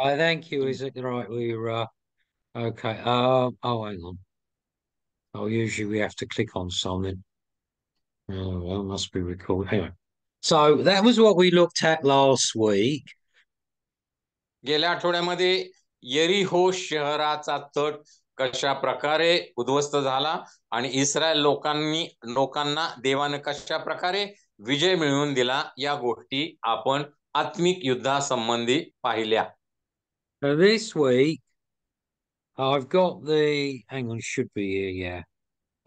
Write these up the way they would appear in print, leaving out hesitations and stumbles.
I thank you. Is it right? We're okay. Oh, hang on. Oh, usually we have to click on something. Oh, well, must be recorded. Anyway, so that was what we looked at last week. गेल्या आठवड्यामध्ये यरीहो शहराचा तट कशा प्रकारे उद्ध्वस्त झाला आणि इस्रायल लोकांना देवाने कशा प्रकारे विजय मिळवून दिला या गोष्टी आपण आत्मिक युद्धासंबंधी पाहिल्या. This week, I've got hang on, should be here, yeah.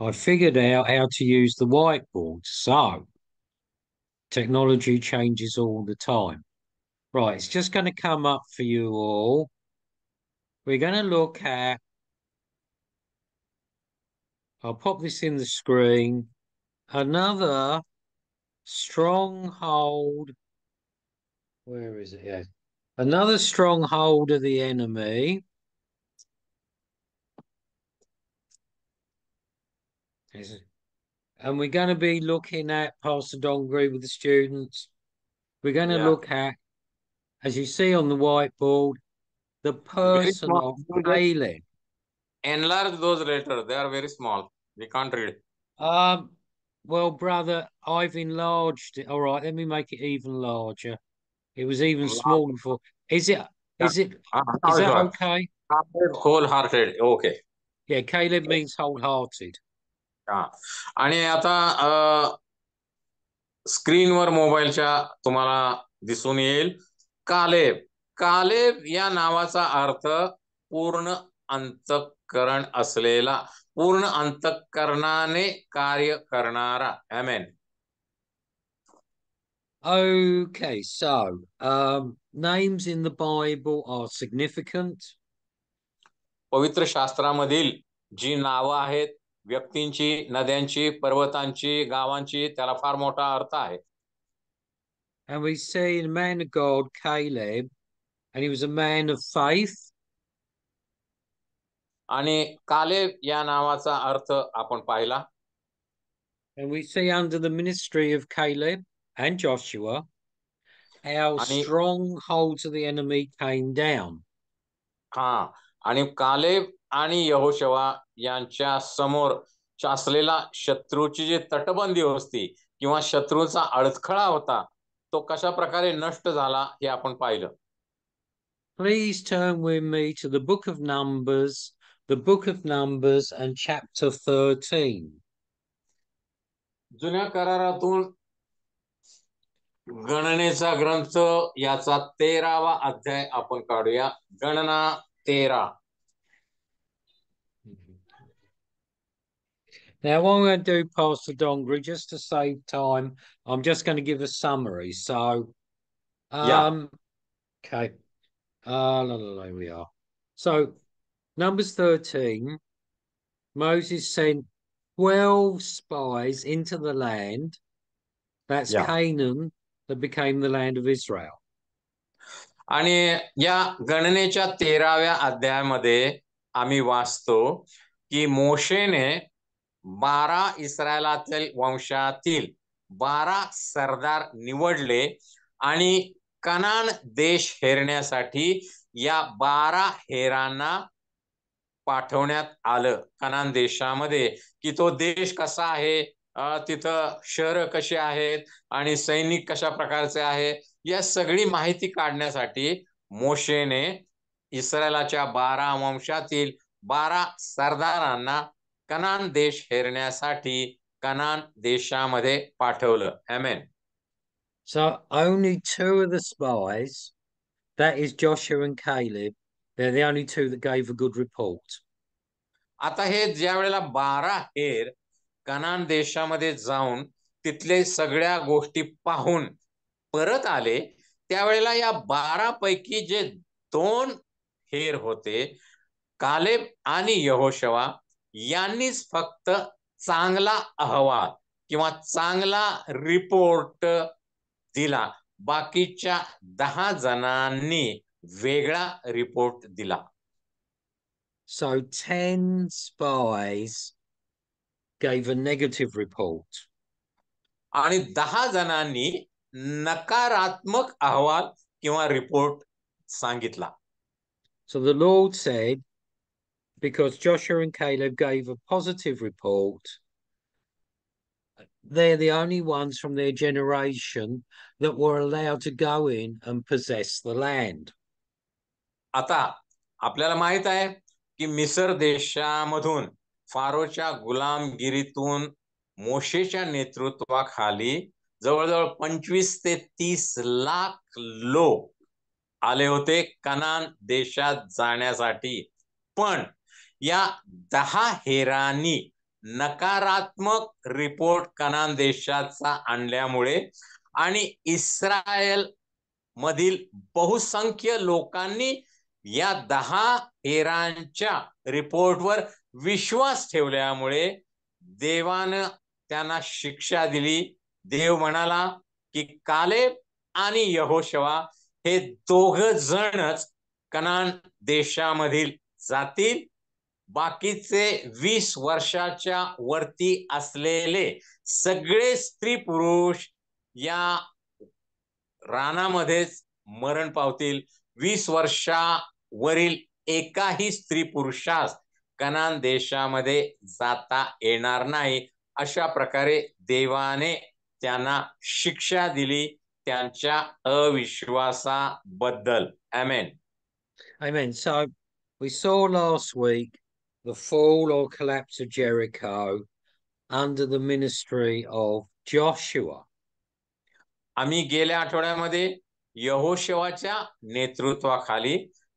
I figured out how to use the whiteboard. So, technology changes all the time. Right, it's just going to come up for you all. We're going to look at, I'll pop this in the screen, another stronghold. Where is it? Yeah. Another stronghold of the enemy. And we're going to be looking at, Pastor Dongri with the students, we're going to look at, as you see on the whiteboard, the Very person small. of Caleb. Enlarge those letters. They are very small. We can't read. Well, brother, I've enlarged it. All right, let me make it even larger. It was even smaller before. Is it? Is it? Is that okay? Wholehearted. Okay. Yeah, Caleb means wholehearted. आणि आता स्क्रीनवर मोबाईलच्या तुम्हाला दिसून येईल Caleb. Caleb या नावाचा अर्थ पूर्ण अंतःकरण असलेला, पूर्ण अंतःकरणाने कार्य करणारा. आमेन. Okay, so names in the Bible are significant. पवित्र शास्त्रामधील जी नावं आहेत, व्यक्तींची, नद्यांची, पर्वतांची, गावांची, त्याला फार मोठा अर्थ आहे. And we see a man of God, Caleb, and he was a man of faith. आणि कालेब या नावाचा अर्थ आपण पाहिला. And we see under the ministry of Caleb and Joshua how strongholds of the enemy came down. आणि Caleb आणि यहोशवा यांच्या समोर असलेला शत्रूची जी तटबंदी होती किंवा शत्रूचा अडथळा होता तो कशा प्रकारे नष्ट झाला हे आपण पाहिलं. Please turn with me to the book of Numbers and chapter 13. जुन्या करारातून गणनेचा ग्रंथ याचा 13वा अध्याय आपण काढूया. गणना 13. Now, what I'm going to do, Pastor Dongri, just to save time, I'm just going to give a summary. So, okay. Here we are. So, Numbers 13, Moses sent 12 spies into the land. That's Canaan, that became the land of Israel. आणि या गणनेच्या 13व्या अध्यायामध्ये आम्ही वाचतो की मोशेने 12 इस्रायलातील वंशातील 12 सरदार निवडले आणि कनान देश हेरण्यासाठी या 12 हेरांना पाठवण्यात आलं कनान देशामध्ये, की तो देश कसा आहे, तिथं शहरं कशी आहेत आणि सैनिक कशा प्रकारचे आहे, या सगळी माहिती काढण्यासाठी मोशेने इस्रायलाच्या 12 वंशातील 12 सरदारांना कनान देश हेरण्यासाठी कनान देशामध्ये पाठवलं. आमेन. So only 2 of the spies, that is Joshua and Caleb, they're the only 2 that gave a good report. आता हे ज्या वेळेला 12 हेर कनान देशामध्ये जाऊन तिथले सगळ्या गोष्टी पाहून परत आले, त्यावेळेला या 12 पैकी जे 2 हेर होते, कालेब आणि यहोशवा, यांनीच फक्त चांगला अहवाल किंवा चांगला रिपोर्ट दिला. बाकीच्या 10 जणांनी वेगळा रिपोर्ट दिला. So 10 spies gave a negative report. आणि 10 जणांनी नकारात्मक अहवाल किंवा रिपोर्ट सांगितला. So the Lord said, because Joshua and Caleb gave a positive report, they're the only ones from their generation that were allowed to go in and possess the land. आता आपल्याला माहित आहे की मिसर देशामधून फारोच्या गुलामगिरीतून मोशेच्या नेतृत्वाखाली जवळजवळ 25 ते 30 लाख लोक आले होते कनान देशात जाण्यासाठी. पण या 10 हेरांनी नकारात्मक रिपोर्ट कनान देशाचा आणल्यामुळे आणि इस्रायल मधील बहुसंख्य लोकांनी या 10 हेरांच्या रिपोर्टवर विश्वास ठेवल्यामुळे देवानं त्यांना शिक्षा दिली. देव म्हणाला की कालेब आणि यहोशवा हे दोघ जणच कनान देशामधील जातील. बाकीचे 20 वर्षाच्या वरती असलेले सगळे स्त्री पुरुष या रानामध्येच मरण पावतील. 20 वर्षावरील एकाही स्त्री पुरुषास कनान देशामध्ये जाता येणार नाही. अशा प्रकारे देवाने त्यांना शिक्षा दिली त्यांच्या अविश्वासाबद्दल. आमेन. Amen. So we saw last week the fall or collapse of Jericho under the ministry of Joshua. आम्ही गेल्या आठवड्यामध्ये यहोशवाच्या नेतृत्वाखाली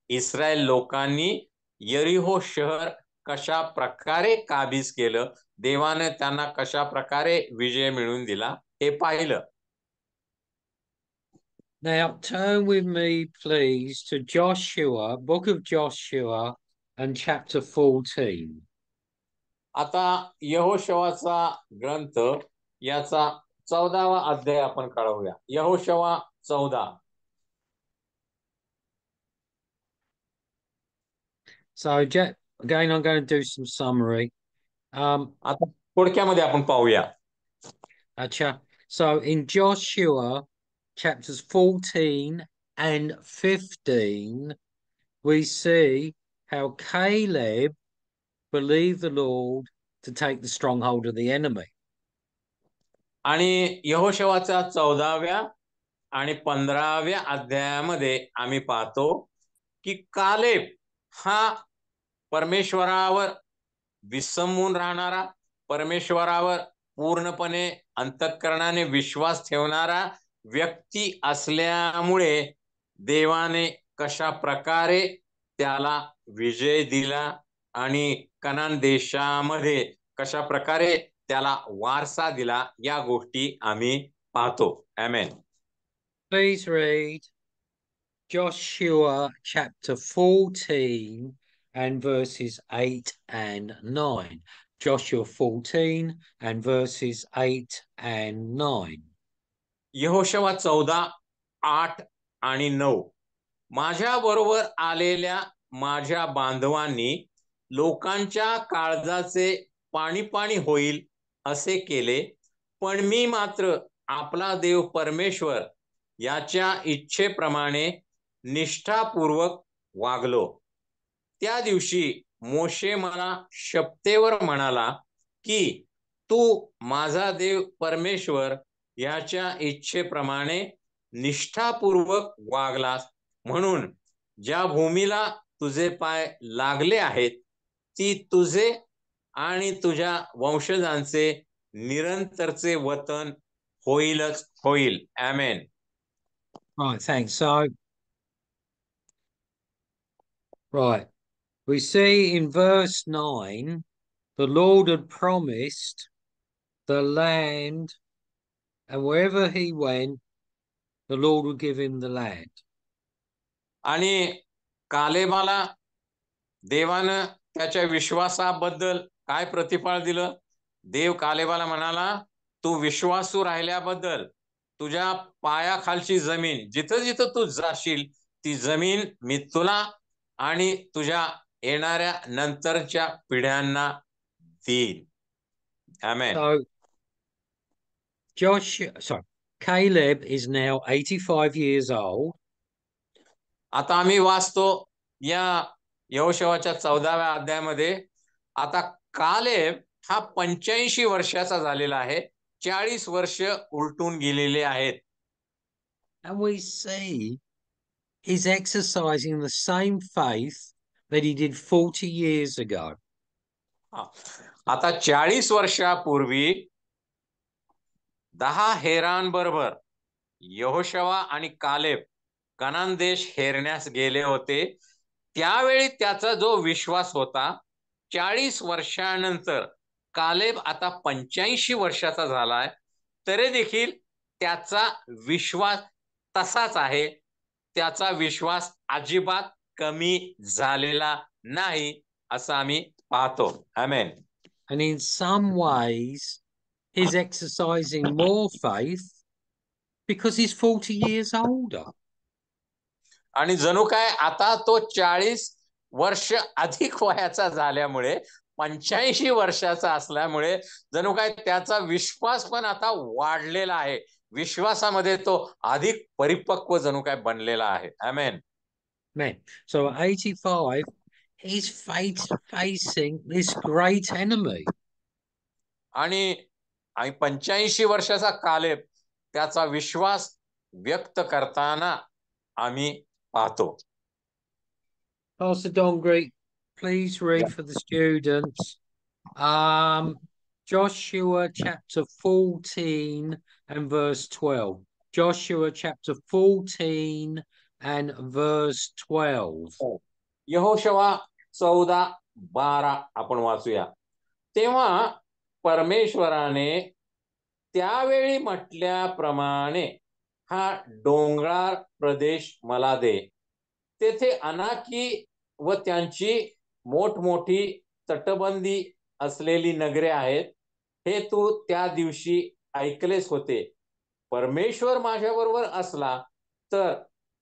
इस्रायल लोकांनी यरीहो शहर कशा प्रकारे काबीज केलं, देवाने त्यांना कशा प्रकारे विजय मिळवून दिला हे पाहिलं. Now turn with me please to Joshua, book of Joshua and chapter 14. आता यहोशवाचा ग्रंथ याचा 14वा अध्याय आपण काढूया. यहोशवा 14. So again, I'm going to do some summary. आता थोडक्यामध्ये आपण पाहूया. Acha. So in Joshua chapters 14 and 15, we see how Caleb believed the Lord to take the stronghold of the enemy. आणि यहोशवाच्या 14व्या आणि 15व्या अध्यायामध्ये आम्ही पाहतो की कालेब हा परमेश्वरावर विसंबून राहणारा, परमेश्वरावर पूर्णपणे अंतःकरणाने विश्वास ठेवणारा व्यक्ती असल्यामुळे देवाने कशा प्रकारे त्याला विजय दिला आणि कनान देशामध्ये कशा प्रकारे त्याला वारसा दिला या गोष्टी आम्ही पाहतो. आमेन. Please read Joshua chapter 14 and verses 8 and 9. Joshua 14 and verses 8 and 9. यहोशवा 14, 8 आणि 9. माझ्या बरोबर आलेल्या माझ्या बांधवांनी लोकांच्या काळजाचे पाणी पाणी होईल असे केले, पण मी मात्र आपला देव परमेश्वर याच्या इच्छेप्रमाणे निष्ठापूर्वक वागलो. त्या दिवशी मोशे मला शपथेवर म्हणाला की तू माझा देव परमेश्वर याच्या इच्छेप्रमाणे निष्ठापूर्वक वागलास, म्हणून ज्या भूमीला तुझे पाय लागले आहेत ती तुझे आणि तुझ्या वंशजांचे निरंतरचे वतन होईलच होईल. आमेन. Right, thanks. So, right, we see in verse 9, the Lord had promised the land, and wherever he went, the Lord would give him the land. आणि कालेबाला देवानं त्याच्या विश्वासाबद्दल काय प्रतिफळ दिलं? देव कालेबाला म्हणाला, तू विश्वासू राहिल्याबद्दल तुझ्या पायाखालची जमीन जिथं जिथं तू जाशील ती जमीन मी तुला आणि तुझ्या येणाऱ्या नंतरच्या पिढ्यांना देईन. आमेन. So Caleb is now 85 years old. आता आम्ही वाचतो या यहोशुवाच्या 14व्या अध्यायामध्ये आता कालेब हा 85 वर्षाचा झालेला आहे. 40 वर्ष उलटून गेलेले आहेत. And we see he's exercising the same faith that he did 40 years ago. आता 40 वर्षापूर्वी 10 हेरांबरोबर यहोशुवा आणि कालेब कनान देश हेरण्यास गेले होते. त्यावेळी त्याचा जो विश्वास होता, 40 वर्षानंतर कालेब आता 85 वर्षाचा झालाय, तरी देखील त्याचा विश्वास तसाच आहे. त्याचा विश्वास अजिबात कमी झालेला नाही असं आम्ही पाहतो. आमेन. And in some ways, he's exercising more faith because he's 40 years older. आणि जणू काय आता तो 40 वर्ष अधिक वयाचा झाल्यामुळे, 85 वर्षाचा असल्यामुळे जणू काय त्याचा विश्वास पण आता वाढलेला आहे. विश्वासामध्ये तो अधिक परिपक्व जणू काय बनलेला आहे. आमेन. Man, so at 85, he's facing this great enemy. आणि 85 वर्षाचा कालेब त्याचा विश्वास व्यक्त करताना आम्ही पाहतो. Pastor Dongri, please read for the students. Joshua chapter 14 and verse 12. Joshua chapter 14 and verse 12. यहोशुवा 14:12 आपण वाचूया. तेव्हा परमेश्वराने त्यावेळी म्हटल्याप्रमाणे हा डोंगराळ प्रदेश मला दे. तेथे अनाकी व त्यांची मोठमोठी तटबंदी असलेली नगरे आहेत. हे तू त्या दिवशी ऐकलेच होते. परमेश्वर माझ्याबरोबर असला तर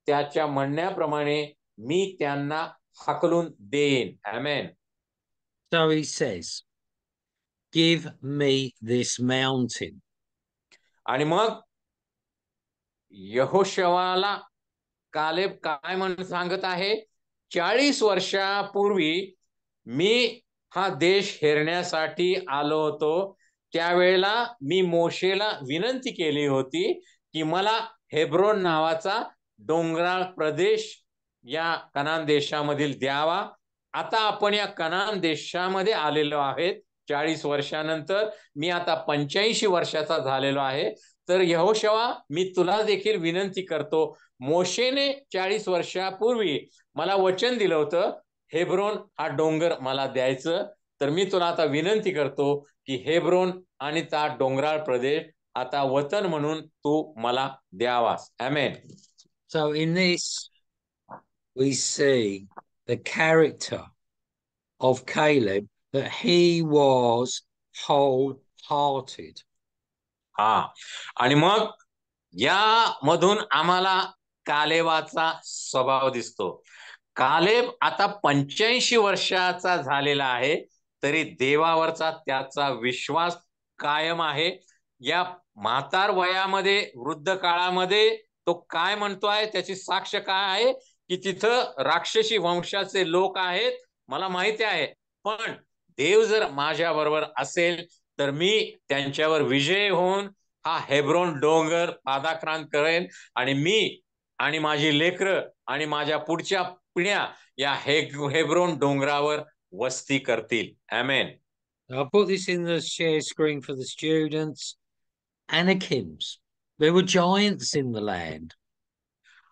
त्याच्या म्हणण्याप्रमाणे मी त्यांना हाकलून देईन. आमेन. So he says, give me this mountain. आणि मग यहोशुवाला कालेब काय म्हणून सांगत आहे, 40 वर्षापूर्वी मी हा देश हेरण्यासाठी आलो होतो. त्यावेळेला मी मोशेला विनंती केली होती की मला हेब्रोन नावाचा डोंगराळ प्रदेश या कनान देशामधील द्यावा. आता आपण या कनान देशामध्ये आलेलो आहेत. 40 वर्षानंतर मी आता 85 वर्षाचा झालेलो आहे. तर यहोशुवा, मी तुला देखील विनंती करतो, मोशेने 40 वर्षापूर्वी मला वचन दिलं होतं हेब्रोन हा डोंगर मला द्यायचं. तर मी तुला आता विनंती करतो की हेब्रोन आणि त्या डोंगराळ प्रदेश आता वतन म्हणून तू मला द्यावास. आमेन. So in this, we see the character of Caleb, that he was wholehearted. आणि मग या मधून आम्हाला कालेबाचा स्वभाव दिसतो. कालेब आता 85 वर्षाचा झालेला आहे, तरी देवावरचा त्याचा विश्वास कायम आहे. या म्हातार वयामध्ये, वृद्ध काळामध्ये तो काय म्हणतोय, त्याची साक्ष काय आहे की तिथं राक्षसी वंशाचे लोक आहेत, मला माहिती आहे, पण देव जर माझ्या बरोबर असेल तर मी त्यांच्यावर विजय होऊन हा हेब्रोन डोंगर पादाक्रांत करेन आणि मी आणि माझी लेकरं आणि माझ्या पुढच्या पिढ्या या हेब्रोन डोंगरावर वस्ती करतील. आमेन. I'll put this in the share screen for the students. Anakims. There were giants in the land.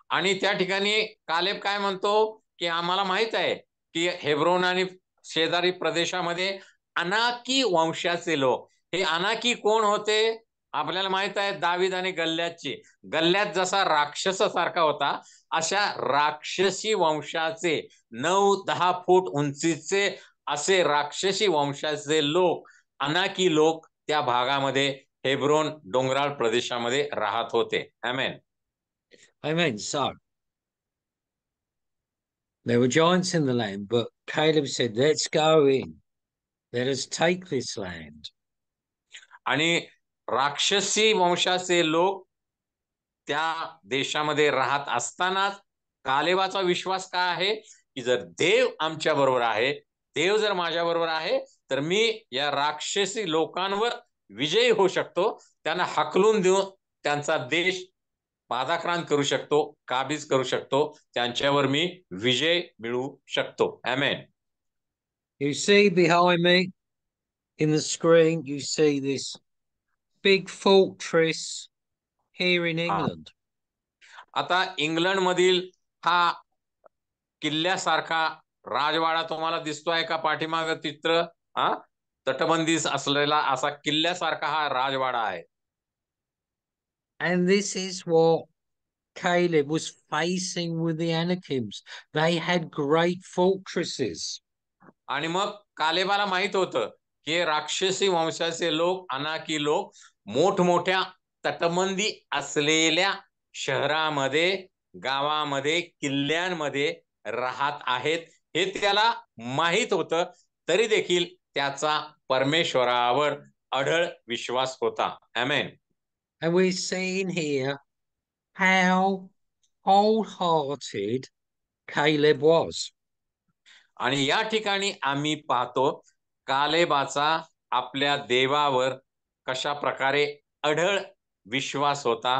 आणि त्या ठिकाणी कालेब काय म्हणतो की आम्हाला माहित आहे की हेब्रोन आणि शेजारी प्रदेशामध्ये अनाकी वंशाचे लोक. हे अनाकी कोण होते आपल्याला माहित आहे, दावीद आणि गल्ल्यातचे. गल्ल्यात जसा राक्षसासारखा होता, अशा राक्षसी वंशाचे 9-10 फूट उंचीचे असे राक्षसी वंशाचे लोक, अनाकी लोक त्या भागामध्ये हेब्रोन डोंगराळ प्रदेशामध्ये राहत होते. आमेन. Amen. So there were giants in the land, but Caleb said, let's go in. Let us take this land. आणि राक्षसी वंशाचे लोक त्या देशामध्ये राहत असतानाच कालेबाचा विश्वास काय आहे की जर देव आमच्या बरोबर आहे, देव जर माझ्या बरोबर आहे, तर मी या राक्षसी लोकांवर विजयी होऊ शकतो, त्यांना हाकलून देऊन त्यांचा देश पादाक्रांत करू शकतो, काबीज करू शकतो, त्यांच्यावर मी विजय मिळवू शकतो. आमेन. You see behind me in the screen, you see this big fortress here in England. आता इंग्लंड मधील हा किल्ल्यासारखा राजवाडा तुम्हाला दिसतोय का पाठीमाग चित्र? हा, तटबंदी असलेला असा किल्ल्यासारखा हा राजवाडा आहे. And this is what Caleb was facing with the Anakims. They had great fortresses. आणि मग कालेबाला माहित होतं की राक्षसी वंशाचे लोक, अनाकी लोक मोठमोठ्या तटबंदी असलेल्या शहरामध्ये, गावामध्ये, किल्ल्यांमध्ये राहत आहेत, हे त्याला माहित होतं. तरी देखील त्याचा परमेश्वरावर अढळ विश्वास होता. आमेन. And we're seeing here how wholehearted Caleb was. आणि या ठिकाणी आम्ही पाहतो कालेबाचा आपल्या देवावर कशा प्रकारे अढळ विश्वास होता,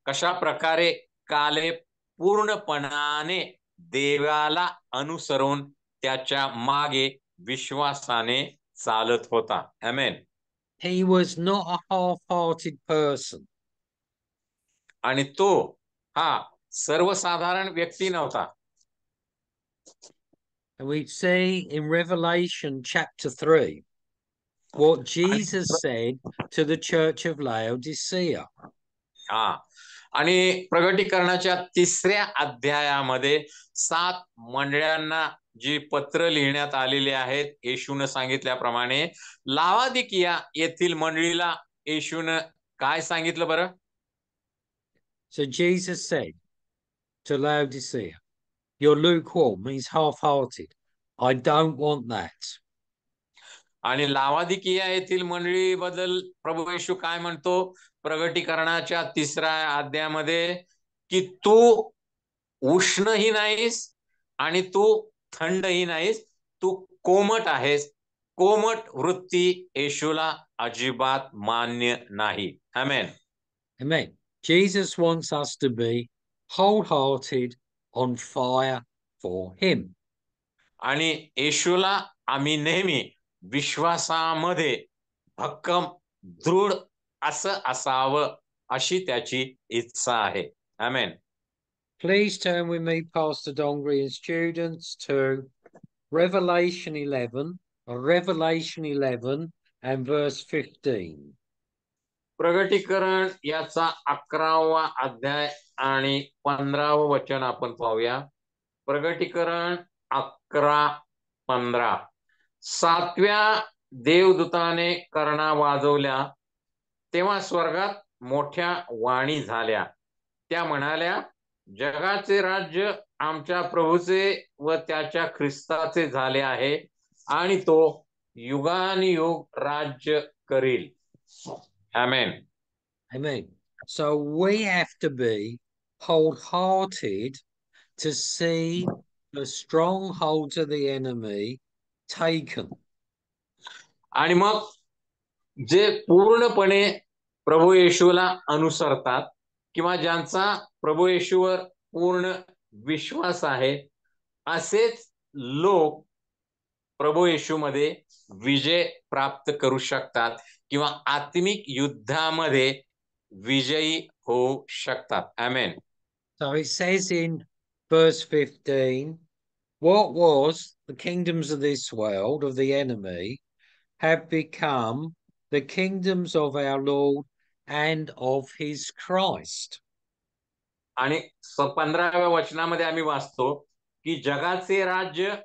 कशा प्रकारे कालेब पूर्णपणाने देवाला अनुसरून त्याच्या मागे विश्वासाने चालत होता. आमेन. He was not a half-hearted person. आणि तो हा सर्वसाधारण व्यक्ती नव्हता. And we see in Revelation chapter 3 what Jesus said to the church of Laodicea. हा, आणि प्रगटीकरणाच्या 3ऱ्या अध्यायामध्ये 7 मंडळांना जी पत्र लिहिण्यात आलेली आहेत, येशूने सांगितल्याप्रमाणे लावादिकिया येथील मंडळीला येशूने काय सांगितलं बरं? So Jesus said to Laodicea, "You're lukewarm," means half-hearted. I don't want that. आणि लावादिकिया येथील मंडळी बद्दल प्रभू येशू काय म्हणतो प्रगटीकरणाच्या 3ऱ्या अध्यायामध्ये, की तू उष्णही नाहीस आणि तू थंडही नाहीस, तू कोमट आहेस. कोमट वृत्ती येशूला अजिबात मान्य नाही. आमेन. Amen. Jesus wants us to be wholehearted, on fire for him. आणि येशूला आम्ही नेहमी विश्वासामध्ये भक्कम, दृढ असं असावं, अशी त्याची इच्छा आहे. आमेन. Please turn with me, Pastor Dongri and students, to Revelation 11 and verse 15. प्रगटीकरण याचा 11वा अध्याय आणि 15वं वचन आपण पाहूया. प्रगटीकरण 11:15. 7व्या देवदूताने कर्णा वाजवल्या, तेव्हा स्वर्गात मोठ्या वाणी झाल्या. त्या म्हणाल्या, जगाचे राज्य आमच्या प्रभूचे व त्याच्या ख्रिस्ताचे झाले आहे आणि तो युगानुयुग राज्य करील. Amen. Amen. So we have to be wholehearted to see the strongholds of the enemy taken. आणि मग जे पूर्णपणे प्रभू येशूला अनुसरतात किंवा ज्यांचा प्रभू येशूवर पूर्ण विश्वास आहे, असेच लोक प्रभू येशूमध्ये विजय प्राप्त करू शकतात किंवा आत्मिक युद्धामध्ये विजयी होऊ शकतात. आमेन. So it says in verse 15, what was the kingdoms of this world of the enemy have become the kingdoms of our Lord and of his Christ. आणि 15व्या वचनामध्ये आम्ही वाचतो की जगाचे राज्य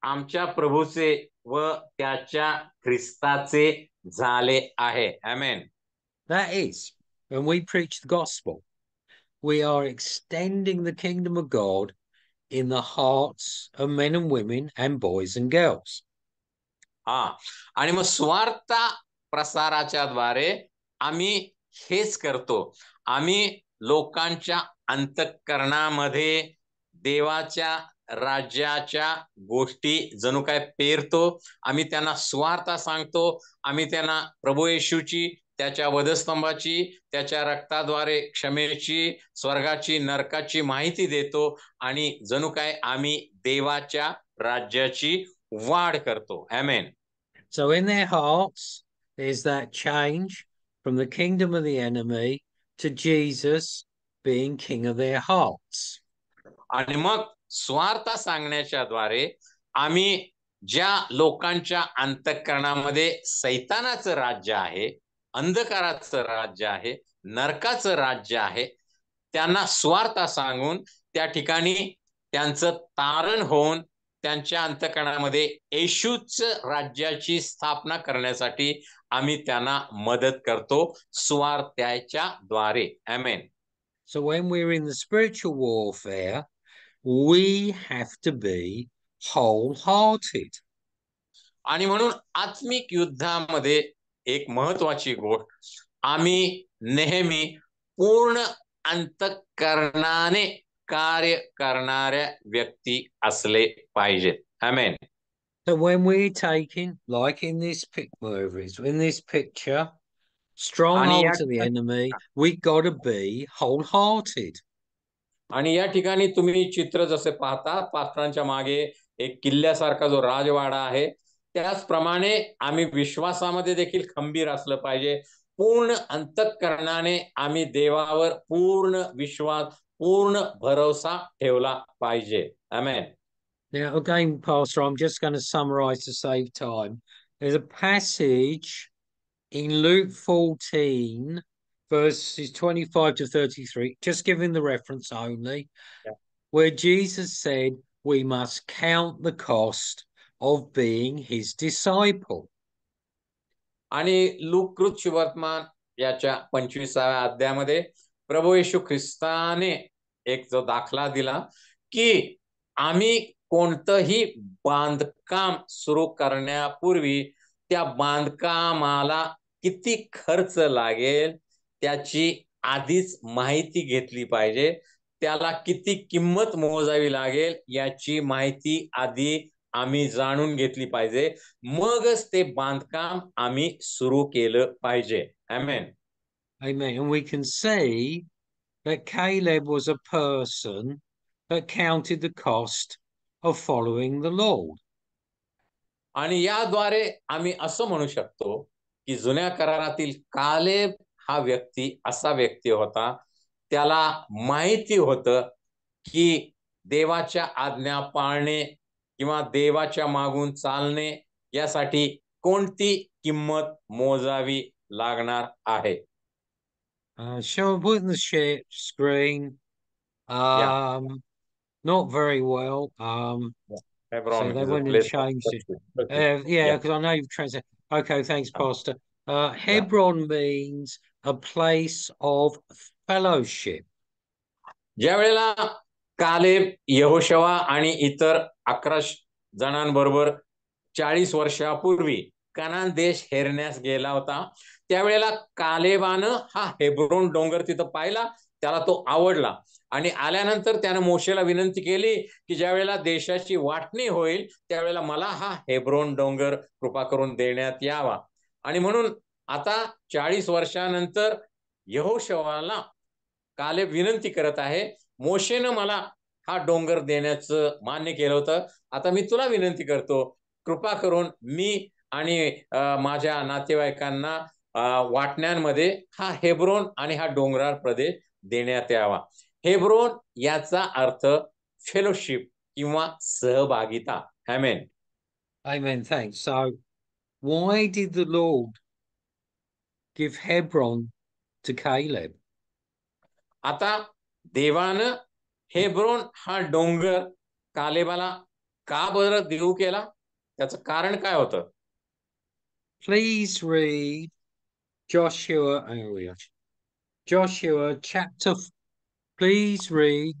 आमच्या प्रभूचे व त्याच्या ख्रिस्ताचे झाले आहे. आमेन. That is, when we preach the gospel, we are extending the kingdom of God in the hearts of men and women and boys and girls. हा, आणि मग स्वार्थ प्रसाराच्या द्वारे आम्ही हेच करतो. आम्ही लोकांच्या अंतःकरणामध्ये देवाच्या राज्याच्या गोष्टी जणू काय पेरतो, आम्ही त्यांना स्वार्थ सांगतो, आम्ही त्यांना प्रभू येशूची, त्याच्या वधस्तंभाची, त्याच्या रक्ताद्वारे क्षमेची, स्वर्गाची, नरकाची माहिती देतो आणि जणू काय आम्ही देवाच्या राज्याची वाढ करतो. आमेन. So in their hearts, there's that change from the kingdom of the enemy to Jesus being king of their hearts. आणि मग स्वार्थ सांगण्याच्या द्वारे आम्ही ज्या लोकांच्या अंतःकरणामध्ये सैतानाचं राज्य आहे, अंधकाराचं राज्य आहे, नरकाचं राज्य आहे, त्यांना स्वार्थ सांगून त्या ठिकाणी त्यांचं तारण होऊन त्यांच्या अंतःकरणामध्ये येशूच राज्याची स्थापना करण्यासाठी आम्ही त्यांना मदत करतो स्वार्थाच्या द्वारे. आमेन. So when we're in the spiritual warfare, we have to be wholehearted. आणि म्हणून आत्मिक युद्धामध्ये एक महत्वाची गोष्ट, आम्ही नेहमी पूर्ण अंतःकरणाने कार्य करणाऱ्या व्यक्ती असले पाहिजेत. आमेन. So when we're taking, like in this movies, in this picture, strongholds of the enemy, we got to be wholehearted. आणि या ठिकाणी तुम्ही चित्र जसे पाहता, पात्रांच्या मागे एक किल्ल्यासारखा जो राजवाडा आहे, त्याचप्रमाणे आम्ही विश्वासामध्ये देखील खंबीर असलं पाहिजे. पूर्ण अंतःकरणाने आम्ही देवावर पूर्ण विश्वास, पूर्ण भरोसा ठेवला पाहिजे. आमेन. Now, again, Pastor, I'm just going to summarize to save time. There's a passage in Luke 14, verses 25 to 33, just giving the reference only, where Jesus said we must count the cost of being his disciple. आणि लूककृत सुवर्तमान याच्या 25व्या अध्यायामध्ये प्रभू येशू ख्रिस्ताने एक जो दाखला दिला की आम्ही कोणतंही बांधकाम सुरू करण्यापूर्वी त्या बांधकामाला किती खर्च लागेल त्याची आधीच माहिती घेतली पाहिजे, त्याला किती किंमत मोजावी लागेल याची माहिती आधी आम्ही जाणून घेतली पाहिजे, मगच ते बांधकाम आम्ही सुरू केलं पाहिजे. आमेन. Amen. And we can see that Caleb was a person that counted the cost of following the Lord. आणि याद्वारे आम्ही असं म्हणू शकतो की जुन्या करारातील कालेब हा व्यक्ती असा व्यक्ती होता, त्याला माहिती होतं की देवाच्या आज्ञा पाळणे किंवा देवाच्या मागून चालणे यासाठी कोणती किंमत मोजावी लागणार आहे. Shall I put in the screen? Not very well. So they went and changed it. Yeah, because I know you've translated. Okay, thanks, Pastor. Hebron means a place of fellowship. ज्या वेळेला कालेब, यहोशवा आणि इतर 11 जणांबरोबर 40 वर्षापूर्वी कनान देश हेरण्यास गेला होता, त्यावेळेला कालेबानं हा हेब्रोन डोंगर तिथं पाहिला, त्याला तो आवडला आणि आल्यानंतर त्यानं मोशेला विनंती केली की ज्या वेळेला देशाची वाटणी होईल त्यावेळेला मला हा हेब्रोन डोंगर कृपा करून देण्यात यावा. आणि म्हणून आता 40 वर्षानंतर यहोशवाला कालेब विनंती करत आहे, मोशेनं मला हा डोंगर देण्याचं मान्य केलं होतं, आता मी तुला विनंती करतो, कृपा करून मी आणि माझ्या नातेवाईकांना वाटण्यांमध्ये हा हेब्रोन आणि हा डोंगराळ प्रदेश देण्यात यावा. हेब्रोन याचा अर्थ फेलोशिप किंवा सहभागिता. आमेन. Amen. Thanks. So, why did the Lord give Hebron to Caleb? आता देवानं हेब्रोन हा डोंगर कालेबाला का बरं देऊ केला, त्याचं कारण काय होतं? Please read Joshua chapter. Please read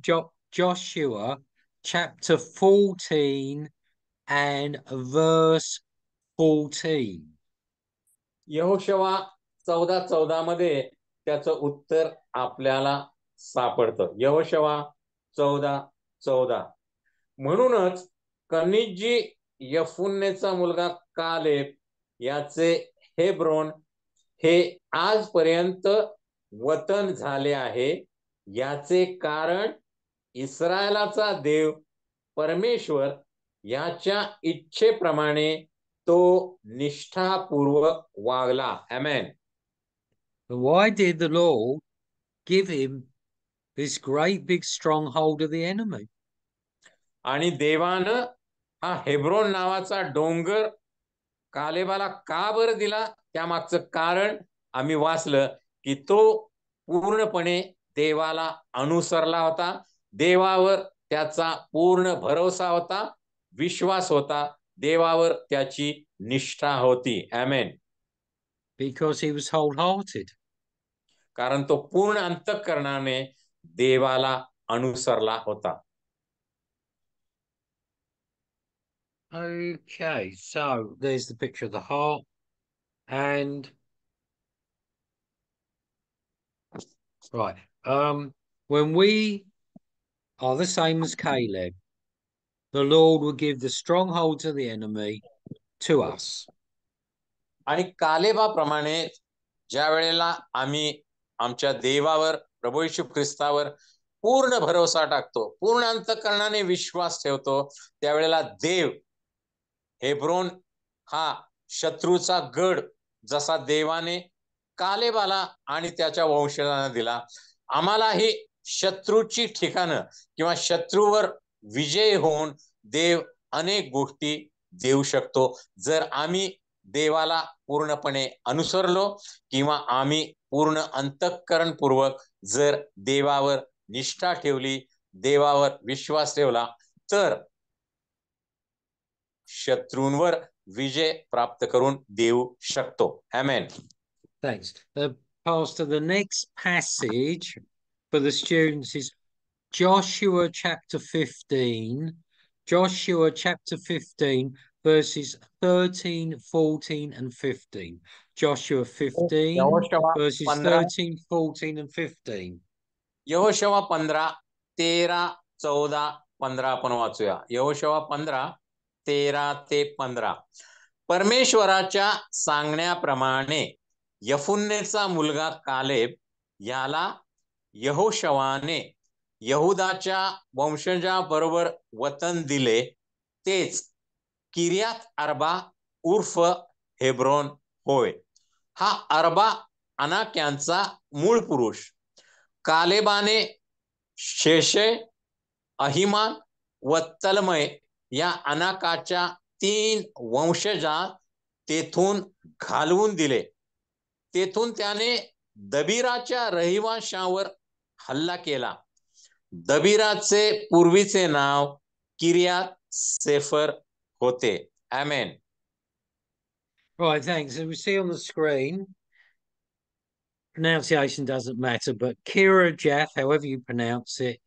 Joshua chapter 14 and verse 14. यहोशवा 14:14 मध्ये त्याचं उत्तर आपल्याला सापडतं. यहोशवा 14:14. म्हणूनच कनिज्जी यफुन्नेचा मुलगा कालेब याचे हेब्रोन हे आजपर्यंत वतन झाले आहे. याचे कारण इस्रायलाचा देव परमेश्वर याच्या इच्छेप्रमाणे तो निष्ठापूर्वक वागला. आमेन. Why did the Lord give him this great big stronghold of the enemy? आणि देवानं हा हेब्रोन नावाचा डोंगर कालेबाला का बरं दिला, त्यामागचं कारण आम्ही वाचलं की तो पूर्णपणे देवाला अनुसरला होता. देवावर त्याचा पूर्ण भरोसा होता, विश्वास होता, देवावर त्याची निष्ठा होती. आमेन. Because he was wholehearted. कारण तो पूर्ण अंतःकरणाने देवाला अनुसरला होता. Okay, so there's the picture of the heart. And right, when we are the same as Caleb, the Lord will give the strongholds of the enemy to us. आणि कालेबाप्रमाणे ज्या वेळेला आम्ही आमच्या देवावर, प्रभू येशू ख्रिस्तावर पूर्ण भरोसा टाकतो, पूर्ण अंतःकरणाने विश्वास ठेवतो, त्यावेळेला देव हेब्रोन हा शत्रूचा गड जसा देवाने कालेबाला आणि त्याच्या वंशजांना दिला, आम्हालाही शत्रूची ठिकाणं किंवा शत्रूवर विजय होऊन देव अनेक गोष्टी देऊ शकतो, जर आम्ही देवाला पूर्णपणे अनुसरलो किंवा आम्ही पूर्ण अंतःकरणपूर्वक जर देवावर निष्ठा ठेवली, देवावर विश्वास ठेवला, तर शत्रूंवर विजय प्राप्त करून देऊ शकतो. आमेन. Thanks. Pastor, the next passage for the students is Joshua chapter 15. Joshua chapter 15, verses 13, 14, and 15. Joshua 15, यहोशवा verses 15, 13, 14, and 15. यहोशवा 15, 13, 14, 15 आपण वाचूया. यहोशवा 15, 13 ते 15. परमेश्वराच्या सांगण्याप्रमाणे यफुन्नेचा मुलगा कालेब याला यहोशवाने यहुदाच्या वंशजाबरोबर वतन दिले, तेच किर्यात अर्बा उर्फ हेब्रोन होय. हा अर्बा अनाक्यांचा मूळ पुरुष. कालेबाने शेशे, अहिमान व तलमय या अनाकाच्या 3 वंशजा तेथून घालवून दिले. तेथून त्याने दबीराच्या रहिवाशांवर हल्ला केला. दबीराचे पूर्वीचे नाव किर्यात सेफर होते. आमेन. Right, thanks. As we see on the screen, pronunciation doesn't matter, but Kirjath, however you pronounce it,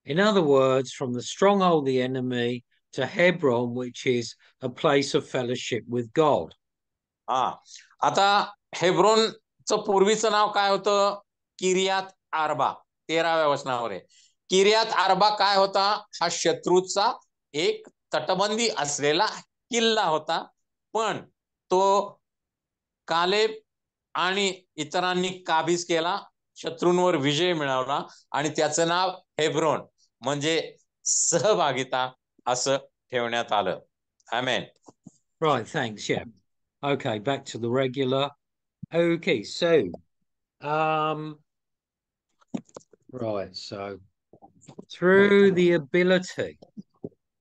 in other words, from the stronghold of the enemy to Hebron, which is a place of fellowship with God. आता हेब्रोनचं पूर्वीचं नाव काय होतं? Kiryat आर्बा. 13व्या वचनावर आहे. Kiryat आर्बा काय होता? हा शत्रूचा एक तटबंदी असलेला किल्ला होता, पण तो कालेब आणि इतरांनी काबीज केला, शत्रूंवर विजय मिळवला आणि त्याचं नाव हेब्रोन म्हणजे सहभागिता असं ठेवण्यात आलं. आमेन. Right, thanks. Yeah. Okay, back to the regular. Okay, so right, so through the ability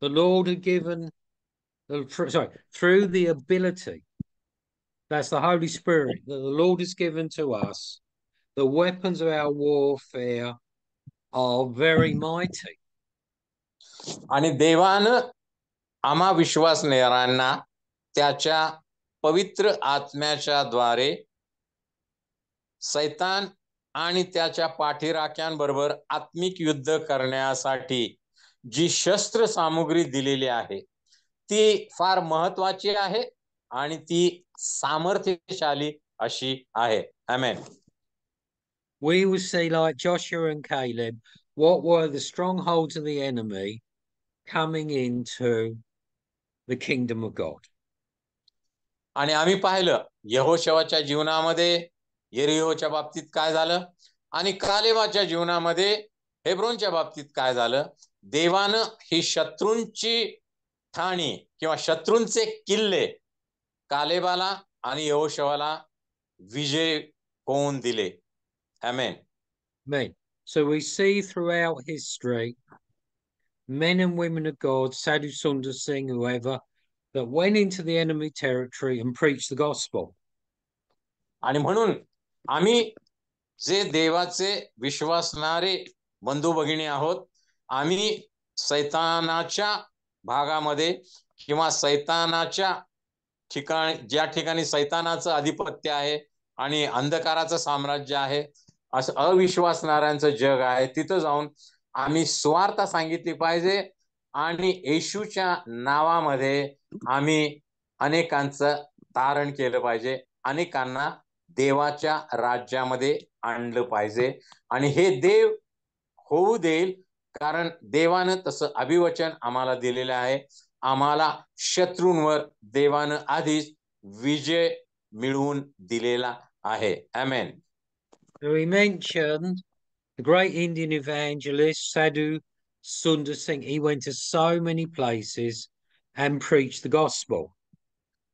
the Lord had given through the ability, that's the Holy Spirit that the Lord has given to us, the weapons of our warfare are very mighty. आणि देवानं आम्हा विश्वासणाऱ्यांना त्याच्या पवित्र आत्म्याच्या द्वारे सैतान आणि त्याच्या पाठीराख्यांबरोबर आत्मिक युद्ध करण्यासाठी जी शस्त्र सामुग्री दिलेली आहे, ती फार महत्वाची आहे आणि ती सामर्थ्यशाली अशी आहे. आमेन. We will see, like Joshua and Caleb, what were the strongholds of the enemy, coming into the kingdom of God. आणि आम्ही पाहिलं यहोशवाच्या जीवनामध्ये यरीहोच्या बाबतीत काय झालं आणि कालेबाच्या जीवनामध्ये हेब्रोनच्या बाबतीत काय झालं. देवानं ही शत्रूंची ठाणी किंवा शत्रूंचे किल्ले कालेबाला आणि यहोशवाला विजय होऊन दिले. आमेन. Amen. So we see throughout history men and women of God, Sadhu Sundar Singh, whoever, that went into the enemy territory and preached the gospel. आणि म्हणून आम्ही जे देवाचे विश्वासणारे बंधू भगिनी आहोत, आम्ही सैतानाच्या भागामध्ये किंवा सैतानाच्या ठिकाणी, ज्या ठिकाणी सैतानाचं आधिपत्य आहे आणि अंधकाराचं साम्राज्य आहे, असं अविश्वासणाऱ्यांचं जग आहे, तिथं जाऊन आम्ही सुवार्ता सांगितली पाहिजे आणि येशूच्या नावामध्ये आम्ही अनेकांचं तारण केलं पाहिजे, अनेकांना देवाच्या राज्यामध्ये आणलं पाहिजे. आणि हे देव होऊ देईल, कारण देवानं तसं अभिवचन आम्हाला दिलेलं आहे. आम्हाला शत्रूंवर देवानं आधीच विजय मिळवून दिलेला आहे. आमेन. So we mentioned the great Indian evangelist Sadhu Sundar Singh. He went to so many places and preached the gospel.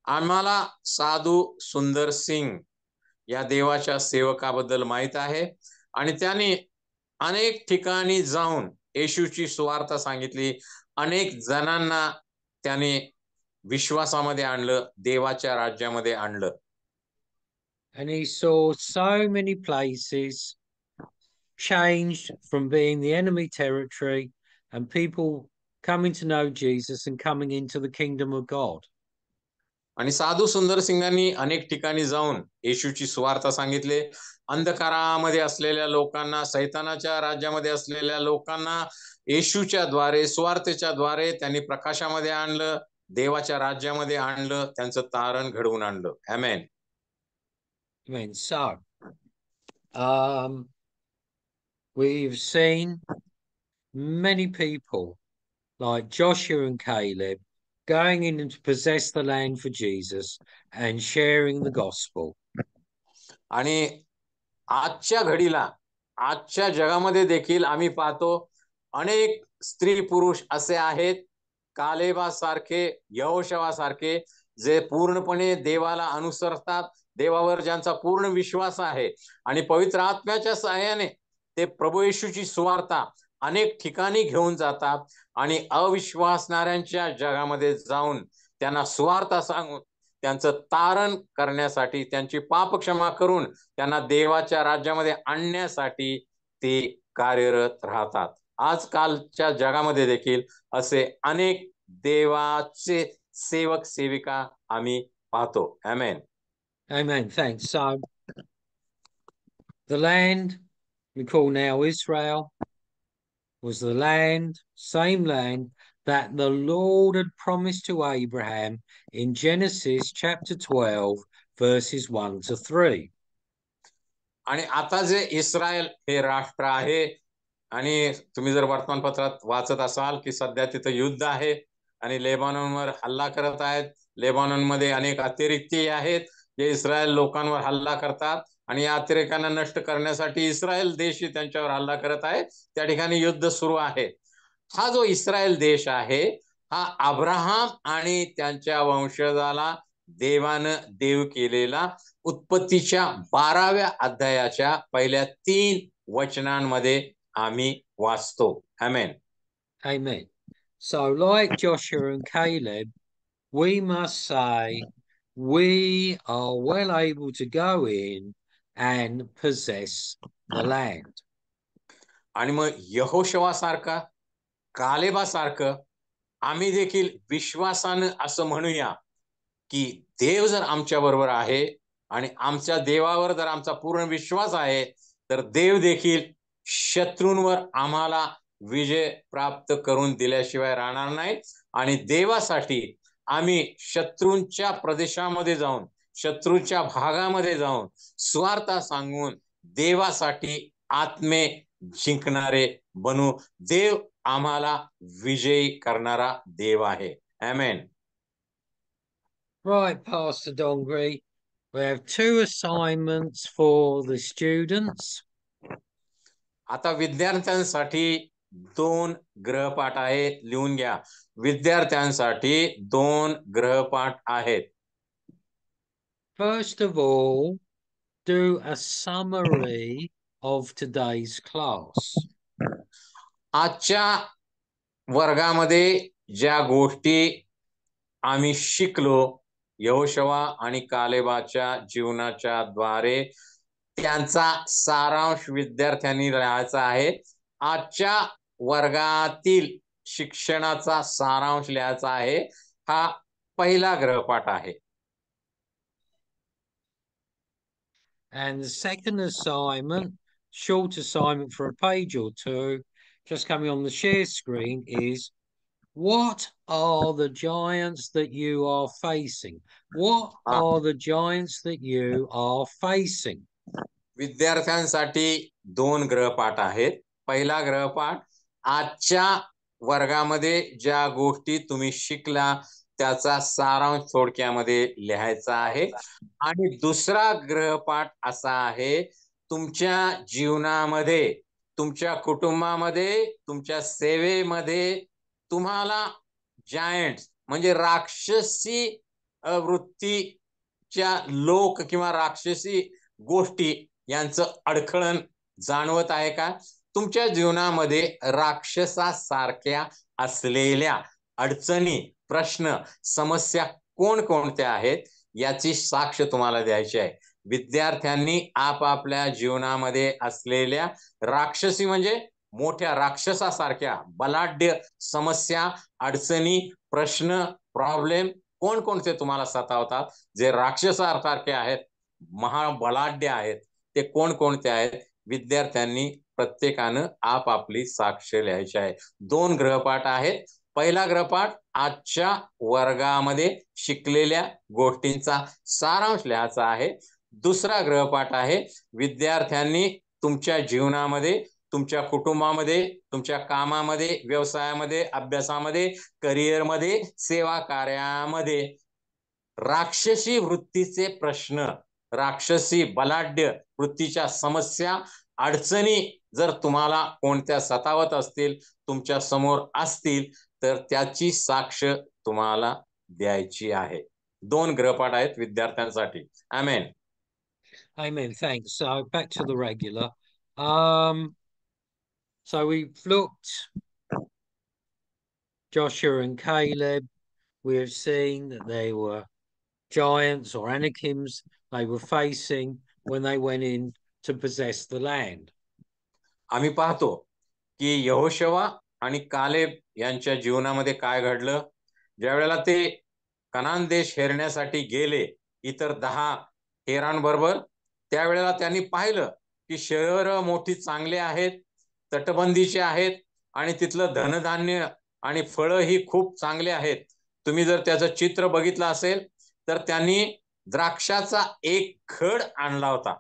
आम्हाला साधू सुंदर सिंग या देवाच्या सेवकाबद्दल माहित आहे आणि त्यांनी अनेक ठिकाणी जाऊन येशूची सुवार्ता सांगितली. अनेक जणांना त्याने विश्वासामध्ये आणलं, देवाच्या राज्यामध्ये आणलं. And he saw so many places changed from being the enemy territory and people coming to know Jesus and coming into the kingdom of God. आणि साधू सुंदर सिंगांनी अनेक ठिकाणी जाऊन येशूची सुवार्ता सांगितले. अंधकारामध्ये असलेल्या लोकांना, सैतानाच्या राज्यामध्ये असलेल्या लोकांना येशूच्या द्वारे, सुवार्तेच्या द्वारे त्यांनी प्रकाशामध्ये आणलं, देवाच्या राज्यामध्ये आणलं, त्यांचं तारण घडवून आणलं. आमेन. Amen. So, we've seen many people like Joshua and Caleb going in to possess the land for Jesus and sharing the gospel. आणि आजच्या घडीला, आजच्या जगामध्ये देखील आम्ही पाहतो अनेक स्त्री पुरुष असे आहेत, कालेबासारखे, यहोशवासारखे, जे पूर्णपणे देवाला अनुसरतात, देवावर ज्यांचा पूर्ण विश्वास आहे आणि पवित्र आत्म्याच्या सहाय्याने ते प्रभू येशूची सुवार्ता अनेक ठिकाणी घेऊन जातात आणि अविश्वासणाऱ्यांच्या जगामध्ये जाऊन त्यांना सुवार्ता सांगून त्यांचं तारण करण्यासाठी, त्यांची पाप क्षमा करून त्यांना देवाच्या राज्यामध्ये आणण्यासाठी ते कार्यरत राहतात. आजकालच्या जगामध्ये देखील असे अनेक देवाचे सेवक सेविका आम्ही पाहतो. आमेन. Amen. Thanks. So, the land we call now Israel was the land, same land that the Lord had promised to Abraham in Genesis chapter 12, verses 1 to 3. आणि आता जे इस्रायल हे राष्ट्र आहे, आणि तुम्ही जर वर्तमानपत्रात वाचत असाल की सध्या तिथं युद्ध आहे आणि लेबनॉनवर हल्ला करत आहेत. लेबनॉनमध्ये अनेक अतिरेकी आहेत जे इस्रायल लोकांवर हल्ला करतात आणि या अतिरेकांना नष्ट करण्यासाठी इस्रायल देश त्यांच्यावर हल्ला करत आहे. त्या ठिकाणी युद्ध सुरू आहे. हा जो इस्रायल देश आहे, हा अब्राहम आणि त्यांच्या वंशजाला देवानं देव केलेला उत्पत्तीच्या 12व्या अध्यायाच्या पहिल्या 3 वचनांमध्ये आम्ही वाचतो. आमेन. Amen. So, like Joshua and Caleb, we must say we are well able to go in and possess the land. आणि मग यहोशवासारखा, कालेबासारखं आम्ही देखील विश्वासानं असं म्हणूया की देव जर आमच्या बरोबर आहे आणि आमच्या देवावर जर आमचा पूर्ण विश्वास आहे, तर देव देखील शत्रूंवर आम्हाला विजय प्राप्त करून दिल्याशिवाय राहणार नाही. आणि देवासाठी आम्ही शत्रूंच्या प्रदेशामध्ये जाऊन, शत्रूच्या भागामध्ये जाऊन स्वार्था सांगून देवासाठी आत्मे जिंकणारे बनू. देव आम्हाला विजयी करणारा देव आहे. आमेन. Right, Pastor Dongri. We have 2 assignments for the students. आता विद्यार्थ्यांसाठी 2 गृहपाठ आहेत. लिहून घ्या. विद्यार्थ्यांसाठी 2 गृहपाठ आहेत. First of all, do a summary of today's class. आजच्या वर्गामध्ये ज्या गोष्टी आम्ही शिकलो यहोशुवा आणि कालेबाच्या जीवनाच्या द्वारे त्यांचा सारांश विद्यार्थ्यांनी लिहायचा आहे. आजच्या वर्गातील शिक्षणाचा सारांश लिहायचा आहे. हा पहिला गृहपाठ आहे. And the second assignment, short assignment for a page or two, just coming on the share screen, is what are the giants that you are facing? What are the giants that you are facing? विद्यार्थ्यांसाठी 2 गृहपाठ आहेत. पहिला गृहपाठ, आजच्या वर्गामध्ये ज्या गोष्टी तुम्ही शिकला त्याचा सारांश थोडक्यामध्ये लिहायचा आहे. आणि दुसरा गृहपाठ असा आहे, तुमच्या जीवनामध्ये, तुमच्या कुटुंबामध्ये, तुमच्या सेवेमध्ये तुम्हाला जायंट्स म्हणजे राक्षसी वृत्तीच्या लोक किंवा राक्षसी गोष्टी यांचं अडखळण जाणवत आहे का? तुमच्या जीवनामध्ये राक्षसासारख्या असलेल्या अडचणी, प्रश्न, समस्या कोणकोणत्या आहेत याची साक्ष तुम्हाला द्यायची आहे. विद्यार्थ्यांनी आपापल्या जीवनामध्ये असलेल्या राक्षसी म्हणजे मोठ्या राक्षसासारख्या बलाढ्य समस्या, अडचणी, प्रश्न, प्रॉब्लेम कोणकोणते तुम्हाला सतावतात, जे राक्षसासारखे आहेत, महाबलाढ्य आहेत, ते कोणकोणते आहेत? विद्यार्थ्यांनी प्रत्येकानं आपापली साक्ष लिहायची आहे. 2 गृहपाठ आहेत. पहिला गृहपाठ आजच्या वर्गामध्ये शिकलेल्या गोष्टींचा सारांश लिहायचा आहे. दुसरा गृहपाठ आहे विद्यार्थ्यांनी तुमच्या जीवनामध्ये, तुमच्या कुटुंबामध्ये, तुमच्या कामामध्ये, व्यवसायामध्ये, अभ्यासामध्ये, करिअरमध्ये, सेवा कार्यामध्ये राक्षसी वृत्तीचे प्रश्न, राक्षसी बलाढ्य वृत्तीच्या समस्या, अडचणी जर तुम्हाला कोणत्या सतावत असतील, तुमच्या समोर असतील, तर त्याची साक्ष तुम्हाला द्यायची आहे. 2 गृहपाठ आहेत विद्यार्थ्यांसाठी. आमेन. Amen. Thanks. So back to the regular. So we've looked Joshua and Caleb. We have seen that they were giants or Anakims they were facing when they went in to possess the land. आम्ही पाहतो की यहोशुवा आणि Caleb यांच्या जीवनामध्ये काय घडलं. ज्या वेळेला ते कनान देश हेरण्यासाठी गेले इतर 10 हेरांबरोबर, त्यावेळेला त्यांनी पाहिलं की शहरं मोठी चांगली आहेत, तटबंदीचे आहेत आणि तिथलं धनधान्य आणि फळं ही खूप चांगले आहेत. तुम्ही जर त्याचं चित्र बघितलं असेल तर त्यांनी द्राक्षाचा एक घड आणला होता.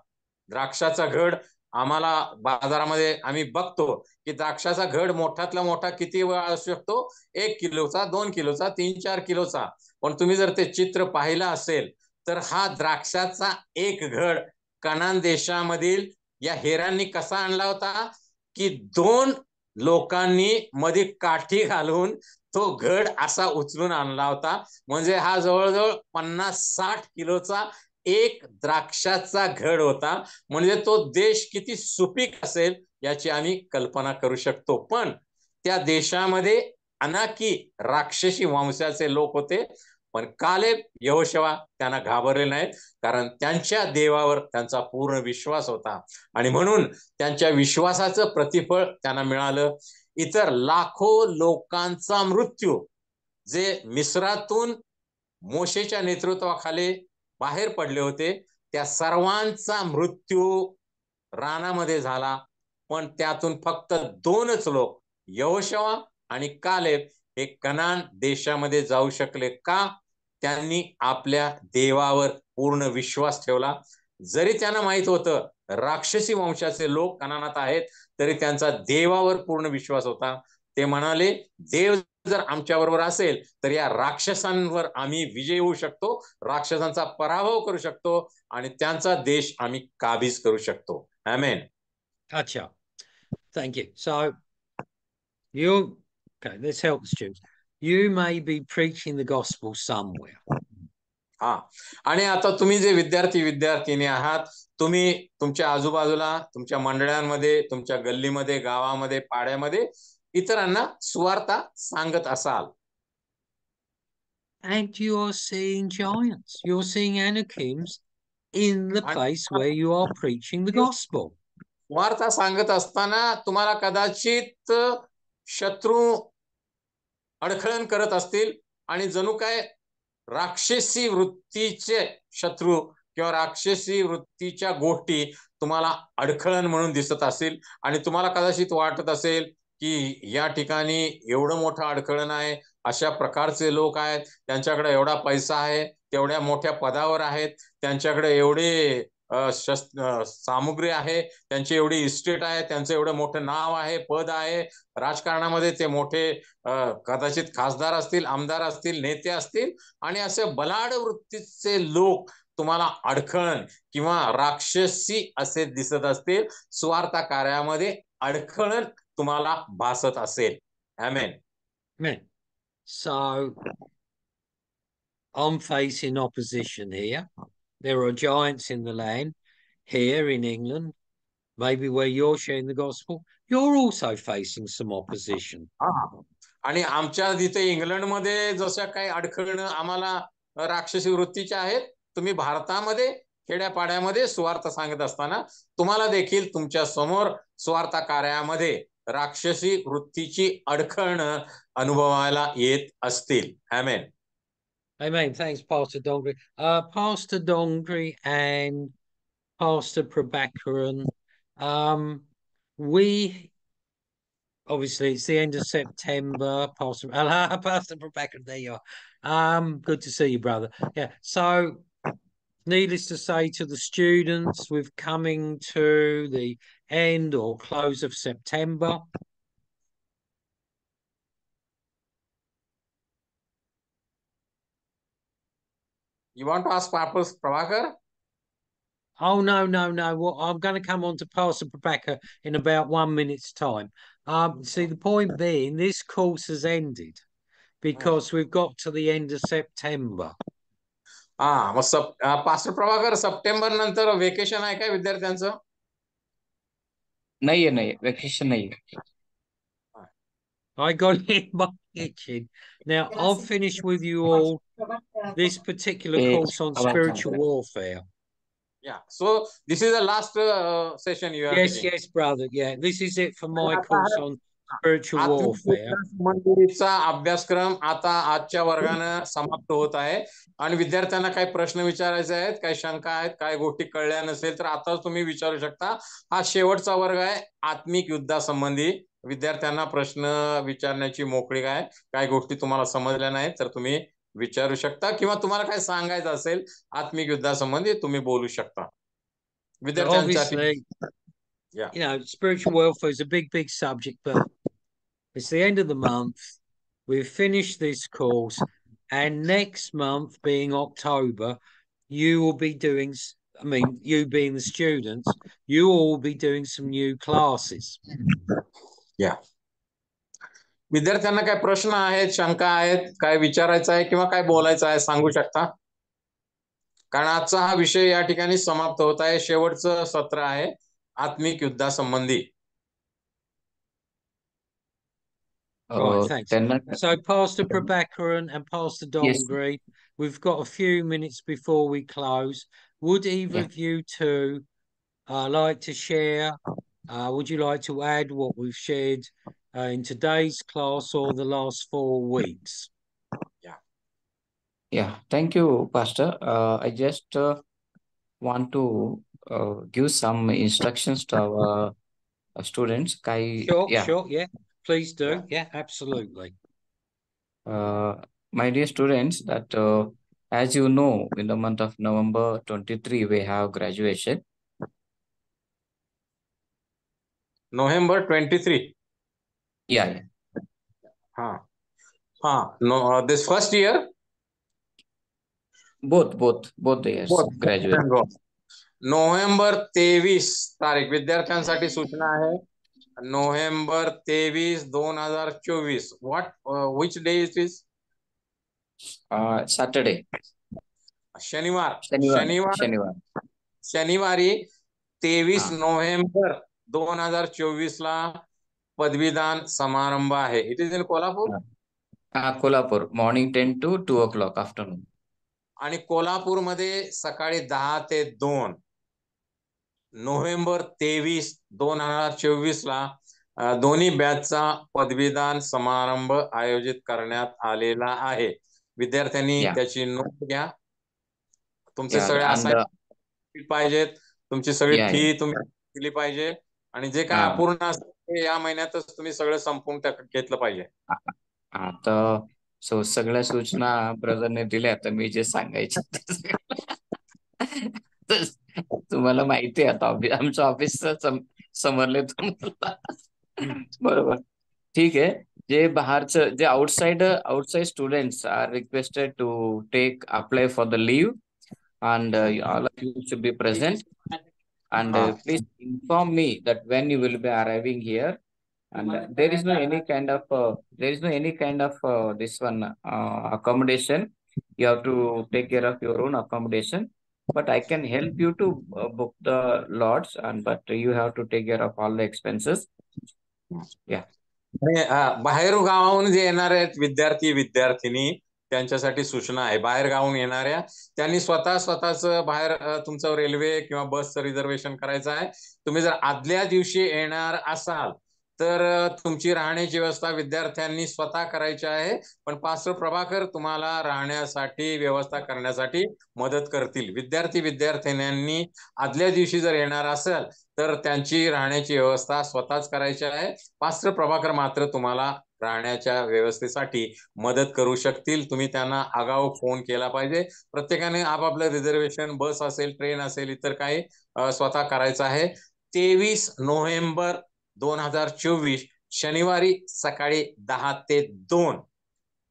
द्राक्षाचा घड आम्हाला बाजारामध्ये आम्ही बघतो की द्राक्षाचा घड मोठातला मोठा किती वेळ असू शकतो? 1 किलोचा, 2 किलोचा, 3-4 किलोचा. पण तुम्ही जर ते चित्र पाहिलं असेल तर हा द्राक्षाचा एक घड कनान देशामधील या हेरांनी कसा आणला होता की 2 लोकांनी मध्ये काठी घालून तो घड असा उचलून आणला होता. म्हणजे हा जवळजवळ 50-60 किलोचा एक द्राक्षाचा घड होता. म्हणजे तो देश किती सुपीक असेल याची आम्ही कल्पना करू शकतो. पण त्या देशामध्ये अनाकी राक्षसी वंशाचे लोक होते. पण कालेब, यहोशुवा त्यांना घाबरले नाहीत, कारण त्यांच्या देवावर त्यांचा पूर्ण विश्वास होता आणि म्हणून त्यांच्या विश्वासाचं प्रतिफळ त्यांना मिळालं. इतर लाखो लोकांचा मृत्यू जे मिस्रातून मोशेच्या नेतृत्वाखाली बाहेर पडले होते, त्या सर्वांचा मृत्यू रानामध्ये झाला. पण त्यातून फक्त 2च लोक, यहोशुवा आणि कालेब, हे कनान देशामध्ये जाऊ शकले. का? त्यांनी आपल्या देवावर पूर्ण विश्वास ठेवला. जरी त्यांना माहित होतं राक्षसी वंशाचे लोक कनानात आहेत, तरी त्यांचा देवावर पूर्ण विश्वास होता. ते म्हणाले, देव जर आमच्या बरोबर असेल तर या राक्षसांवर आम्ही विजयी होऊ शकतो, राक्षसांचा पराभव करू शकतो आणि त्यांचा देश आम्ही काबीज करू शकतो. आमेन. Acha. Thank you. So okay, let's help the students. You may be preaching the gospel somewhere. हा, आणि आता तुम्ही जे विद्यार्थिनी आहात, तुम्ही तुमच्या आजूबाजूला, तुमच्या मंडळांमध्ये, तुमच्या गल्लीमध्ये, गावामध्ये, पाड्यामध्ये इतरांना सुवार्ता सांगत असाल. And you're seeing giants. You're seeing Anakims in the place where you are preaching the gospel. सुवार्ता सांगत असताना तुम्हाला कदाचित शत्रू अडखळण करत असतील आणि जणू काय राक्षसी वृत्तीचे शत्रू किंवा राक्षसी वृत्तीच्या गोष्टी तुम्हाला अडखळण म्हणून दिसत असतील आणि तुम्हाला कदाचित वाटत असेल की या ठिकाणी एवढं मोठं अडखळण आहे, अशा प्रकारचे लोक आहेत, त्यांच्याकडे एवढा पैसा आहे, तेवढ्या मोठ्या पदावर आहेत, त्यांच्याकडे एवढे सामुग्री आहे, त्यांची एवढी इस्टेट आहे, त्यांचं एवढं मोठं नाव आहे, पद आहे, राजकारणामध्ये ते मोठे कदाचित खासदार असतील, आमदार असतील, नेते असतील आणि असे बलाढ्य वृत्तीचे लोक तुम्हाला अडखळण किंवा राक्षसी असे दिसत असतील, स्वार्थ कार्यामध्ये अडखळण तुम्हाला भासत असेल. आमेन. Amen. So I'm facing opposition here. There are giants in the land here in England, maybe where you're sharing the gospel. You're also facing some opposition. आणि आमच्या तिथे इंग्लंडमध्ये जशा काही अडखळणं आम्हाला राक्षसी वृत्तीच्या आहेत, तुम्ही भारतामध्ये खेड्यापाड्यामध्ये सुवार्थ सांगत असताना तुम्हाला देखील तुमच्या समोर सुवार्थ कार्यामध्ये राक्षसी वृत्तीची अडखळणं अनुभवायला येत असतील. आमेन. Amen. Thanks, Pastor Dongri. Pastor Dongri and Pastor Prabhakaran, we obviously it's the end of September. Pastor Prabhakaran, there you are. Good to see you, brother. Yeah. So, needless to say, to the students, we're coming to the end or close of September. You want to ask Pastor Prabhakar? Oh, no. Well, I'm going to come on to Pastor Prabhakar in about 1 minute's time. See, the point being, this course has ended because we've got to the end of September. मग pastor Prabhakar, September नंतर vacation आहे काय विद्यार्थ्यांचं? नाही, vacation नाही. I got it in my kitchen. Now, I'll finish with you all this particular course on spiritual warfare. Yeah, so this is the last session you are taking. Yes, brother. Yeah, this is it for my course on spiritual warfare. संबंधीचा अभ्यासक्रम आता आजच्या वर्गानं समाप्त होत आहे आणि विद्यार्थ्यांना काही प्रश्न विचारायचे आहेत, काही शंका आहेत, काही गोष्टी कळल्या नसेल तर आता तुम्ही विचारू शकता. हा शेवटचा वर्ग आहे आत्मिक युद्धासंबंधी. विद्यार्थ्यांना प्रश्न विचारण्याची मोकळीक आहे. काही गोष्टी तुम्हाला समजल्या नाहीत तर तुम्ही विचारू शकता किंवा तुम्हाला काय सांगायचं असेल आत्मिक युद्धासंबंधी तुम्ही बोलू शकता. Obviously, spiritual warfare is a big subject, but it's the end of the month. We've finished this course, and next month, being October, you will be doing, you being the students, you all will be doing some new classes. Yeah. विद्यार्थ्यांना काय प्रश्न आहेत, शंका आहेत, काय विचारायचं आहे किंवा काय बोलायचं आहे सांगू शकता, कारण आजचा हा विषय या ठिकाणी समाप्त होत आहे. शेवटचं सत्र आहे आत्मिक युद्धासंबंधी. Right, thanks. So, Pastor Prabhakaran and Pastor Dongri, we've got a few minutes before we close. Would either of you two like to share? Would you like to add what we've shared in today's class or the last 4 weeks? Yeah. Thank you, Pastor. I just want to give some instructions to our students. Sure. Yeah, please do. Yeah, absolutely. My dear students, that as you know, in the month of November 23, we have graduation. November 23. Yeah. हा हा. No this first year. Both the years graduate. November 23 तारीख विद्यार्थ्यांसाठी सूचना आहे. November 23, 2024. What which day it is? Saturday. शनिवार. शनिवार शनिवार शनिवार शनिवारी 23 हा नोव्हेंबर 2024 ला पदवीदान समारंभ आहे. It is in Kolhapur. Kolhapur morning 10 to 2 o'clock afternoon. आणि कोल्हापूरमध्ये सकाळी 10 ते 2. नोव्हेंबर 23, 2024 ला दोन्ही बॅचचा पदवीदान समारंभ आयोजित करण्यात आलेला आहे. विद्यार्थ्यांनी Yeah. त्याची नोंद घ्या. तुमचे Yeah, सगळे and असाइनमेंट पाहिजेत. तुमची सगळी yeah, फी तुम्ही दिली पाहिजे आणि जे काय अपूर्ण असेल ते या महिन्यातच तुम्ही सगळं संपवून घेतलं पाहिजे. आता सगळ्या सूचना ब्रदरने दिल्या, तर मी जे सांगायचे तुम्हाला माहिती आहे आता आमच्या ऑफिसचं समरले तुम्हाला. बरोबर. ठीक आहे. जे बाहेरचं जे outside students are requested to apply for the leave and all of you should be present and please inform me that when you will be arriving here. And there is no any kind of this one accommodation. You have to take care of your own accommodation, but I can help you to book the lots, and but you have to take care of all the expenses. Yeah. बाहेर गावाहून जे येणारे आहेत विद्यार्थिनी त्यांच्यासाठी सूचना आहे. बाहेर गावाहून येणाऱ्या त्यांनी स्वतःच बाहेर तुमचं रेल्वे किंवा बसचं रिझर्वेशन करायचं आहे. तुम्ही जर आदल्या दिवशी येणार असाल तर तुमची राहण्याची व्यवस्था विद्यार्थ्यांनी स्वतः करायची आहे. पण पास्टर प्रभाकर तुम्हाला राहण्यासाठी व्यवस्था करण्यासाठी मदत करतील. विद्यार्थ्यांनी आदल्या दिवशी जर येणार असेल तर त्यांची राहण्याची व्यवस्था स्वतःच करायची आहे. पास्टर प्रभाकर मात्र तुम्हाला राहण्याच्या व्यवस्थेसाठी मदत करू शकतील. तुम्ही त्यांना आगाऊ फोन केला पाहिजे. प्रत्येकाने आपापलं रिझर्वेशन बस असेल, ट्रेन असेल, इतर काही स्वतः करायचं आहे. 23 नोव्हेंबर 2024 शनिवारी सकाळी 10 ते 2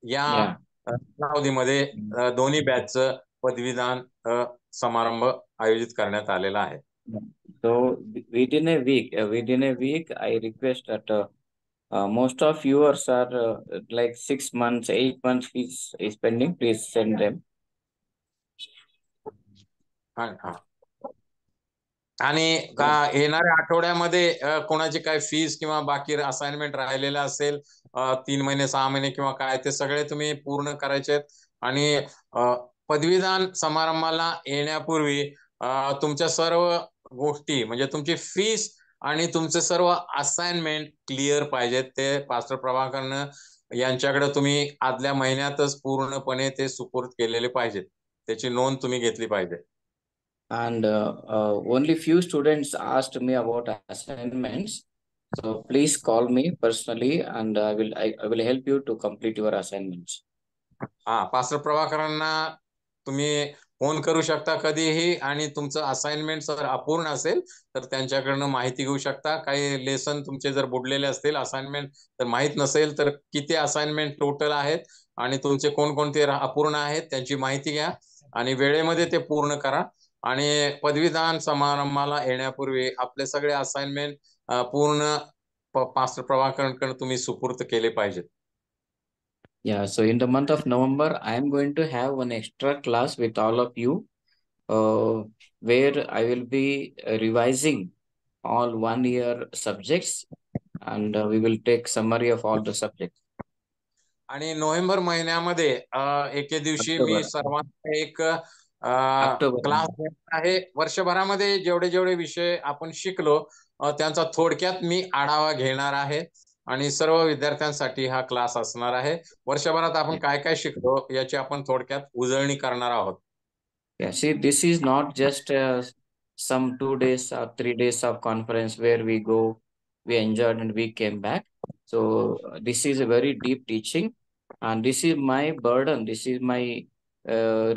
या कालावधीमध्ये दोन्ही बॅचचं पदवीदान समारंभ आयोजित करण्यात आलेला आहे. So within a week, I request that most of yours are like 6 months, 8 months is pending. Please send them. आणि येणाऱ्या आठवड्यामध्ये कोणाची काय फीस किंवा बाकी असाइनमेंट राहिलेला असेल 3 महिने 6 महिने किंवा काय ते सगळे तुम्ही पूर्ण करायचे आहेत. आणि पदवीदान समारंभाला येण्यापूर्वी तुमच्या सर्व गोष्टी म्हणजे तुमची फीस आणि तुमचे सर्व असाइनमेंट क्लिअर पाहिजेत. ते पास्टर प्रभाकरनं यांच्याकडे तुम्ही आदल्या महिन्यातच पूर्णपणे ते सुपूर्द केलेले पाहिजेत. त्याची नोंद तुम्ही घेतली पाहिजे. And only few students asked me about assignments, so please call me personally and I will help you to complete your assignments. Pastor प्रभाकरांना तुम्ही फोन करू शकता कधीही आणि तुमचं असाइनमेंट जर अपूर्ण असेल तर त्यांच्याकडनं माहिती घेऊ शकता. काही लेसन तुमचे जर बुडलेले असतील, असाइनमेंट तर माहित नसेल तर किती असाइनमेंट टोटल आहेत आणि तुमचे कोणकोणते अपूर्ण आहेत त्यांची माहिती घ्या आणि वेळेमध्ये ते पूर्ण करा. आणि पदवीदान समारंभाला येण्यापूर्वी आपले सगळे असाइनमेंट पूर्ण पास्टर प्रभाकरांकडे तुम्ही सुपूर्द केले पाहिजेत. Yeah, so in the month of November, I am going to have one extra class with all of you, where I will be revising all 1 year subjects, and we will take summary of all the subjects. आणि November महिन्यामध्ये एके दिवशी मी सर्वांना एक class घेणार आहे. वर्षभरामध्ये जेवढे विषय आपण शिकलो त्यांचा थोडक्यात मी आढावा घेणार आहे आणि सर्व विद्यार्थ्यांसाठी हा क्लास असणार आहे. वर्षभरात आपण काय काय शिकलो याची आपण थोडक्यात उजळणी करणार आहोत. Yeah, see, this is not just some 2 days or 3 days of conference where we go, we enjoyed and we came back. So this is a very deep teaching, and this is my burden. This is my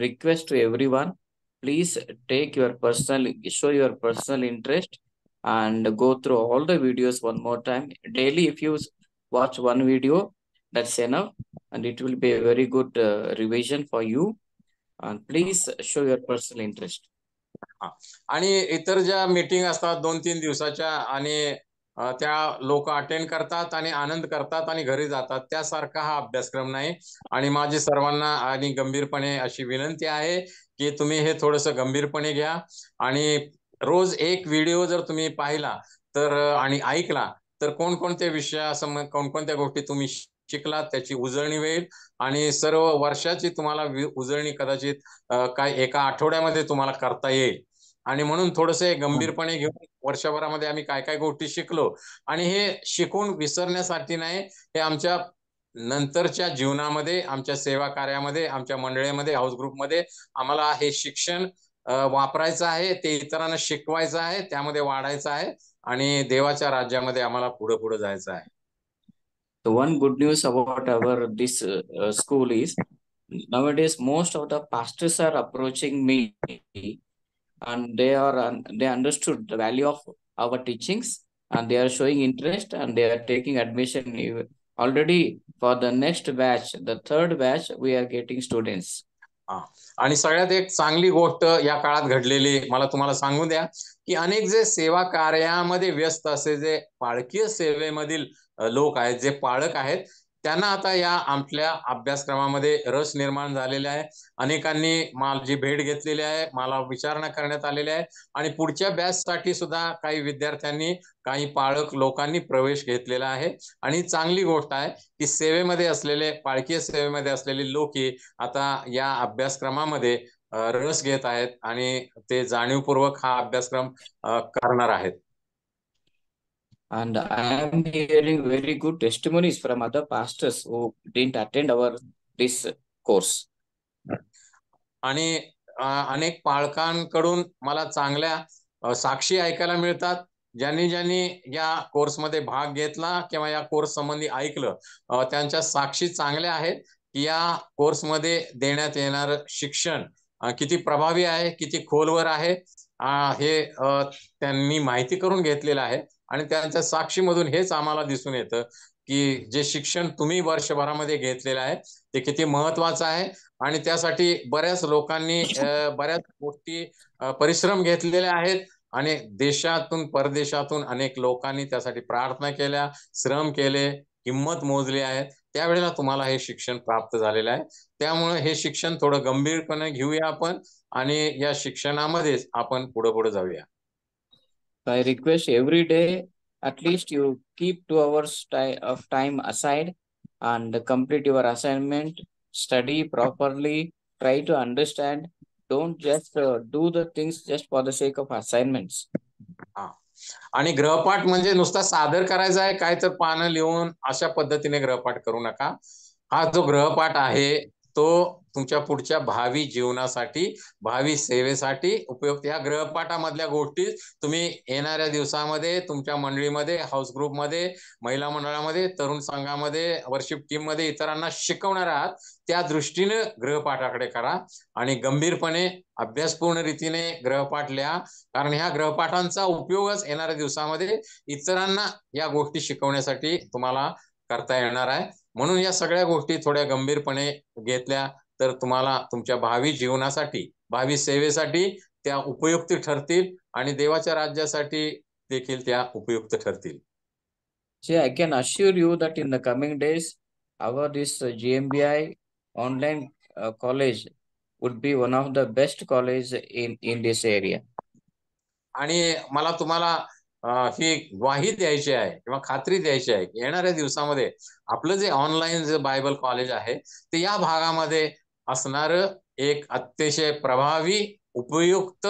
request to everyone. Please show your personal interest and go through all the videos one more time. Daily, if you watch one video, That's enough, and it will be a very good revision for you. And please show your personal interest. आणि इतर ज्या meeting असतात 2-3 दिवसाच्या आणि त्या लोक attend करतात आणि आनंद करतात आणि घरी जातात, त्यासारखा हा अभ्यासक्रम नाही. आणि माझी सर्वांना आणि गंभीरपणे अशी विनंती आहे की तुम्ही हे थोडंसं गंभीरपणे घ्या आणि रोज एक व्हिडिओ जर तुम्ही पाहिला तर आणि ऐकला तर कोणकोणत्या विषयासंबंधी कोणकोणत्या गोष्टी तुम्ही शिकलात त्याची उजळणी होईल आणि सर्व वर्षाची तुम्हाला उजळणी कदाचित काय एका आठवड्यामध्ये तुम्हाला करता येईल. आणि म्हणून थोडंसं गंभीरपणे घेऊन वर्षभरामध्ये आम्ही काय काय गोष्टी शिकलो आणि हे शिकून विसरण्यासाठी नाही, हे आमच्या नंतरच्या जीवनामध्ये, आमच्या सेवा कार्यामध्ये, आमच्या मंडळीमध्ये, हाऊस ग्रुपमध्ये आम्हाला हे शिक्षण वापरायचं आहे, ते इतरांना शिकवायचं आहे, त्यामध्ये वाढायचं आहे आणि देवाच्या राज्यामध्ये आम्हाला पुढे पुढे जायचं आहे. The one good news about our this school is nowadays most of the pastors are approaching me, and they understood the value of our teachings, and they are showing interest, and they are taking admission already for the next batch, the third batch. We are getting students. आणि सगळ्यात एक चांगली गोष्ट या काळात घडलेली मला तुम्हाला सांगू द्या की अनेक जे सेवा कार्यामध्ये व्यस्त असे जे पाळकीय सेवेमधील लोक आहेत, जे पाळक आहेत, त्यांना आता या आपल्या अभ्यासक्रमामध्ये रस निर्माण झालेला आहे. अनेकांनी माझी भेट घेतलेली आहे, मला विचारणा करण्यात आलेली आहे आणि पुढच्या बॅचसाठी सुद्धा काही विद्यार्थ्यांनी, काही पाळक लोकांनी प्रवेश घेतलेला आहे. आणि चांगली गोष्ट आहे की सेवेमध्ये असलेले, पाळकीय सेवेमध्ये असलेले लोक आता या अभ्यासक्रमामध्ये रस घेत आहेत आणि ते जाणीवपूर्वक हा अभ्यासक्रम करणार आहेत. And I am hearing very good testimonies from other pastors who didn't attend our this course. आणि अनेक पालकांकडून मला चांगल्या साक्षी ऐकायला मिळतात, ज्यांनी ज्यांनी या कोर्समध्ये भाग घेतला किंवा या कोर्स संबंधी ऐकलं, त्यांच्या साक्षी चांगल्या आहेत की या कोर्समध्ये देण्यात येणार शिक्षण किती प्रभावी आहे, किती खोलवर आहे, हे त्यांनी माहिती करून घेतलेलं आहे. आणि त्यांच्या साक्षीमधून हेच आम्हाला दिसून येतं की जे शिक्षण तुम्ही वर्षभरामध्ये घेतलेलं आहे ते किती महत्वाचं आहे आणि त्यासाठी बऱ्याच लोकांनी बऱ्याच गोष्टी परिश्रम घेतलेले आहेत आणि देशातून परदेशातून अनेक लोकांनी त्यासाठी प्रार्थना केल्या, श्रम केले, हिंमत मोजली आहे. त्यावेळेला तुम्हाला हे शिक्षण प्राप्त झालेलं आहे. त्यामुळे हे शिक्षण थोडं गंभीरपणे घेऊया आपण आणि या शिक्षणामध्येच आपण पुढे पुढे जाऊया. I request every day at least you keep 2 hours of time aside and complete your assignment, study properly, try to understand. Don't just do the things just for the sake of assignments. आणि गृहपाठ म्हणजे नुसता सादर करायचा आहे, काय तर पानं लिहून अशा पद्धतीने गृहपाठ करू नका. हा जो गृहपाठ आहे तो तुमच्या पुढच्या भावी जीवनासाठी, भावी सेवेसाठी उपयुक्त. या गृहपाठामधल्या गोष्टी तुम्ही येणाऱ्या दिवसामध्ये तुमच्या मंडळीमध्ये, हाऊस ग्रुपमध्ये, महिला मंडळामध्ये, तरुण संघामध्ये, वर्शिप टीम मध्ये इतरांना शिकवणार आहात. त्या दृष्टीने गृहपाठाकडे करा आणि गंभीरपणे अभ्यासपूर्ण रीतीने गृहपाठ लिहा, कारण ह्या गृहपाठांचा उपयोगच येणाऱ्या दिवसामध्ये इतरांना या गोष्टी शिकवण्यासाठी तुम्हाला करता येणार आहे. म्हणून या सगळ्या गोष्टी थोड्या गंभीरपणे घेतल्या तर तुम्हाला तुमच्या भावी जीवनासाठी, भावी सेवेसाठी त्या उपयुक्त ठरतील आणि देवाच्या राज्यासाठी देखील त्या उपयुक्त ठरतील. See, I can assure you that in the coming days, our this GMBI online college would be one of the best college in this area. आणि मला तुम्हाला ही ग्वाही द्यायची आहे किंवा खात्री द्यायची आहे की येणाऱ्या दिवसामध्ये आपलं जे ऑनलाईन जे बायबल कॉलेज आहे ते या भागामध्ये असणार एक अतिशय प्रभावी, उपयुक्त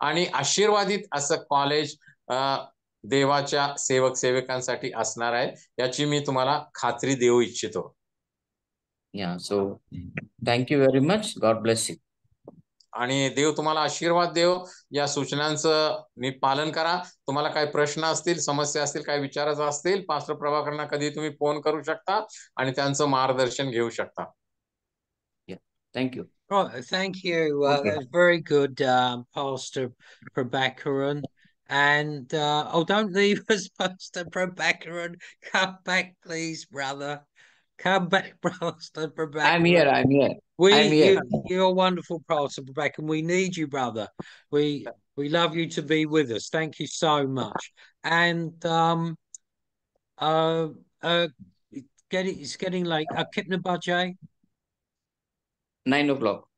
आणि आशीर्वादित असं कॉलेज देवाच्या सेवक सेविकांसाठी असणार आहे, याची मी तुम्हाला खात्री देऊ इच्छितो. Yeah, so thank you very much. God bless you. आणि देव तुम्हाला आशीर्वाद देव. या सूचनांचं नीट पालन करा. तुम्हाला काही प्रश्न असतील, समस्या असतील, काही विचारायचं असतील, पास्टर प्रभाकरांना कधी तुम्ही फोन करू शकता आणि त्यांचं मार्गदर्शन घेऊ शकता. Thank you. Right, thank you. Okay. That was very good, Pastor Prabhakaran. And don't leave us, Pastor Prabhakaran. Come back, please, brother. Come back, Pastor Prabhakaran. I'm here. I'm here. I'm here. You're wonderful, Pastor Prabhakaran. We need you, brother. We love you to be with us. Thank you so much. And uh it's getting late. Kipna Bajay. 9 o'clock.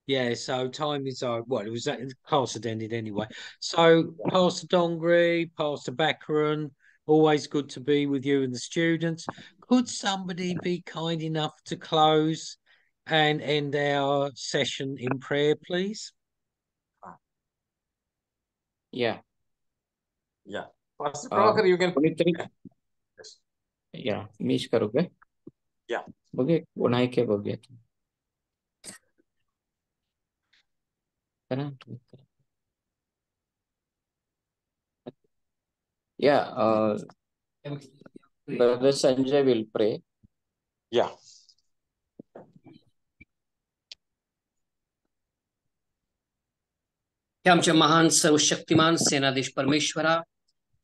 Yeah, so time is well, it was the class had ended anyway. So Pastor Dongri, Pastor Bakaran, always good to be with you and the students. Could somebody be kind enough to close and end our session in prayer, please? Yeah. Yeah. Pastor Prabhakar, you can. Yes. Yeah, मीच करू काय? Yeah. बघूया कोण आहे काय बघूया. Yeah, Brother Sanjay will pray. Yeah. हे आमचे महान सर्वशक्तिमान सेनाधीश परमेश्वरा,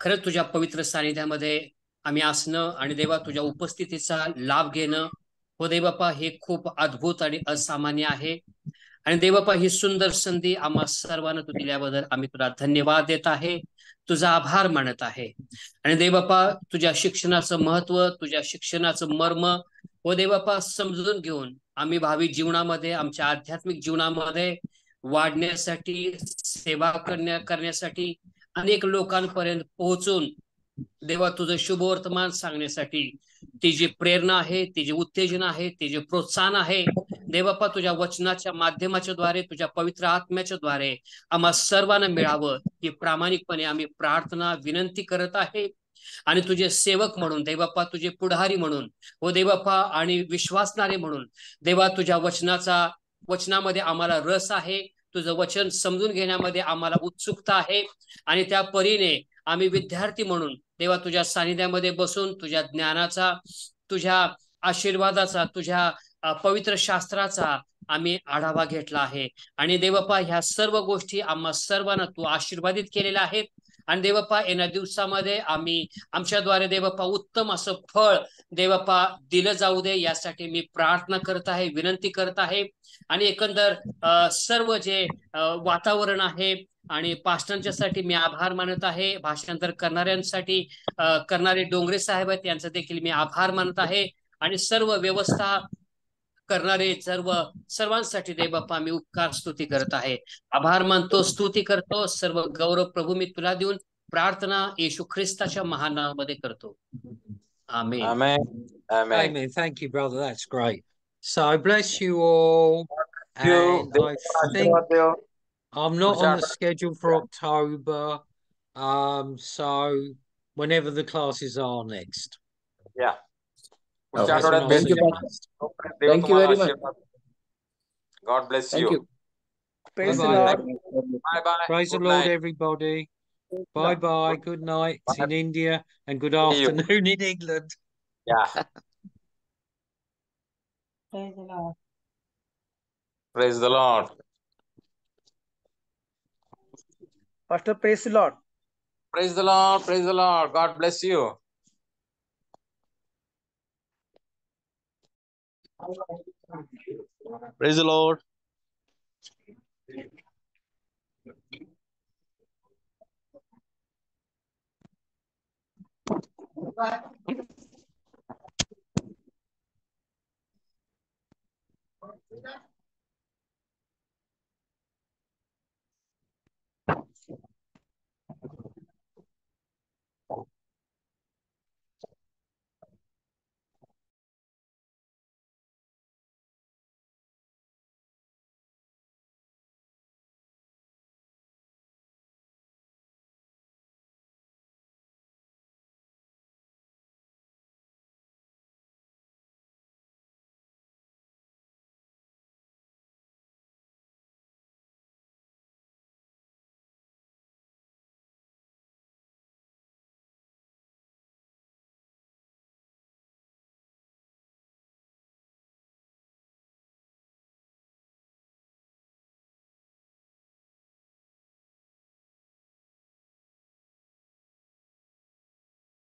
खरंच तुझ्या पवित्र सानिध्यामध्ये आम्ही असणं आणि देवा तुझ्या उपस्थितीचा लाभ घेणं, हो देवबापा, हे खूप अद्भुत आणि असामान्य आहे. आणि देवबापा, ही सुंदर संधी आम्हा सर्वांना तू दिल्याबद्दल आम्ही तुला धन्यवाद देत आहे, तुझा आभार मानत आहे. आणि देवबापा, तुझ्या शिक्षणाचं महत्व, तुझ्या शिक्षणाचं मर्म, हो देवबापा, समजून घेऊन आम्ही भावी जीवनामध्ये, आमच्या आध्यात्मिक जीवनामध्ये वाढण्यासाठी, सेवा करण्यासाठी, अनेक लोकांपर्यंत पोहोचून देवा तुझं शुभवर्तमान सांगण्यासाठी ती जी प्रेरणा आहे, ती जी उत्तेजना आहे, ती जे प्रोत्साहन आहे, देवबापा तुझ्या वचनाच्या माध्यमाच्या द्वारे, तुझ्या पवित्र आत्म्याच्या द्वारे आम्हा सर्वांना मिळावं, ही प्रामाणिकपणे आम्ही प्रार्थना विनंती करत आहे. आणि तुझे सेवक म्हणून देवबापा, तुझे पुढारी म्हणून, हो देवबापा, आणि विश्वासणारे म्हणून देवा, तुझ्या वचनामध्ये आम्हाला रस आहे, तुझं वचन समजून घेण्यामध्ये आम्हाला उत्सुकता आहे. आणि त्या परीने आम्ही विद्यार्थी म्हणून देवा तुझ्या सानिध्यामध्ये बसून तुझ्या ज्ञानाचा, तुझ्या आशीर्वादाचा, तुझ्या पवित्र शास्त्राचा आम्ही आढावा घेतला आहे. आणि देवप्पा, ह्या सर्व गोष्टी आम्हा सर्वांना तू आशीर्वादित केलेल्या आहेत. आणि देवप्पा, येणाऱ्या दिवसामध्ये आम्ही आमच्याद्वारे देवप्पा उत्तम असं फळ देवप्पा दिलं जाऊ दे, यासाठी मी प्रार्थना करत आहे, विनंती करत आहे. आणि एकंदर सर्व जे वातावरण आहे आणि पास्टरांच्यासाठी मी आभार मानत आहे. भाषांतर करणाऱ्यांसाठी करणारे डोंगरे साहेब आहेत, यांचा देखील मी आभार मानत आहे. आणि सर्व व्यवस्था करणारे सर्वांसाठी देवबापा मी उपकार स्तुती करत आहे, आभार मानतो, स्तुती करतो. सर्व गौरव प्रभू मी तुला देऊन प्रार्थना येशू ख्रिस्ताच्या महान नावामध्ये करतो. Amen. Amen. Amen. Amen. Thank you, brother. That's great. So bless you all. And I think I'm not on the schedule for October. So whenever the classes are next. Yeah. Okay. Thank you. Thank you very much. God bless Thank you. Praise the Lord. Bye-bye. Praise the Lord, everybody. Bye-bye. Good night in India and good afternoon in England. Yeah. Praise the Lord. Praise the Lord. Pastor, praise the Lord. Praise the Lord. Praise the Lord. God bless you. Praise the Lord.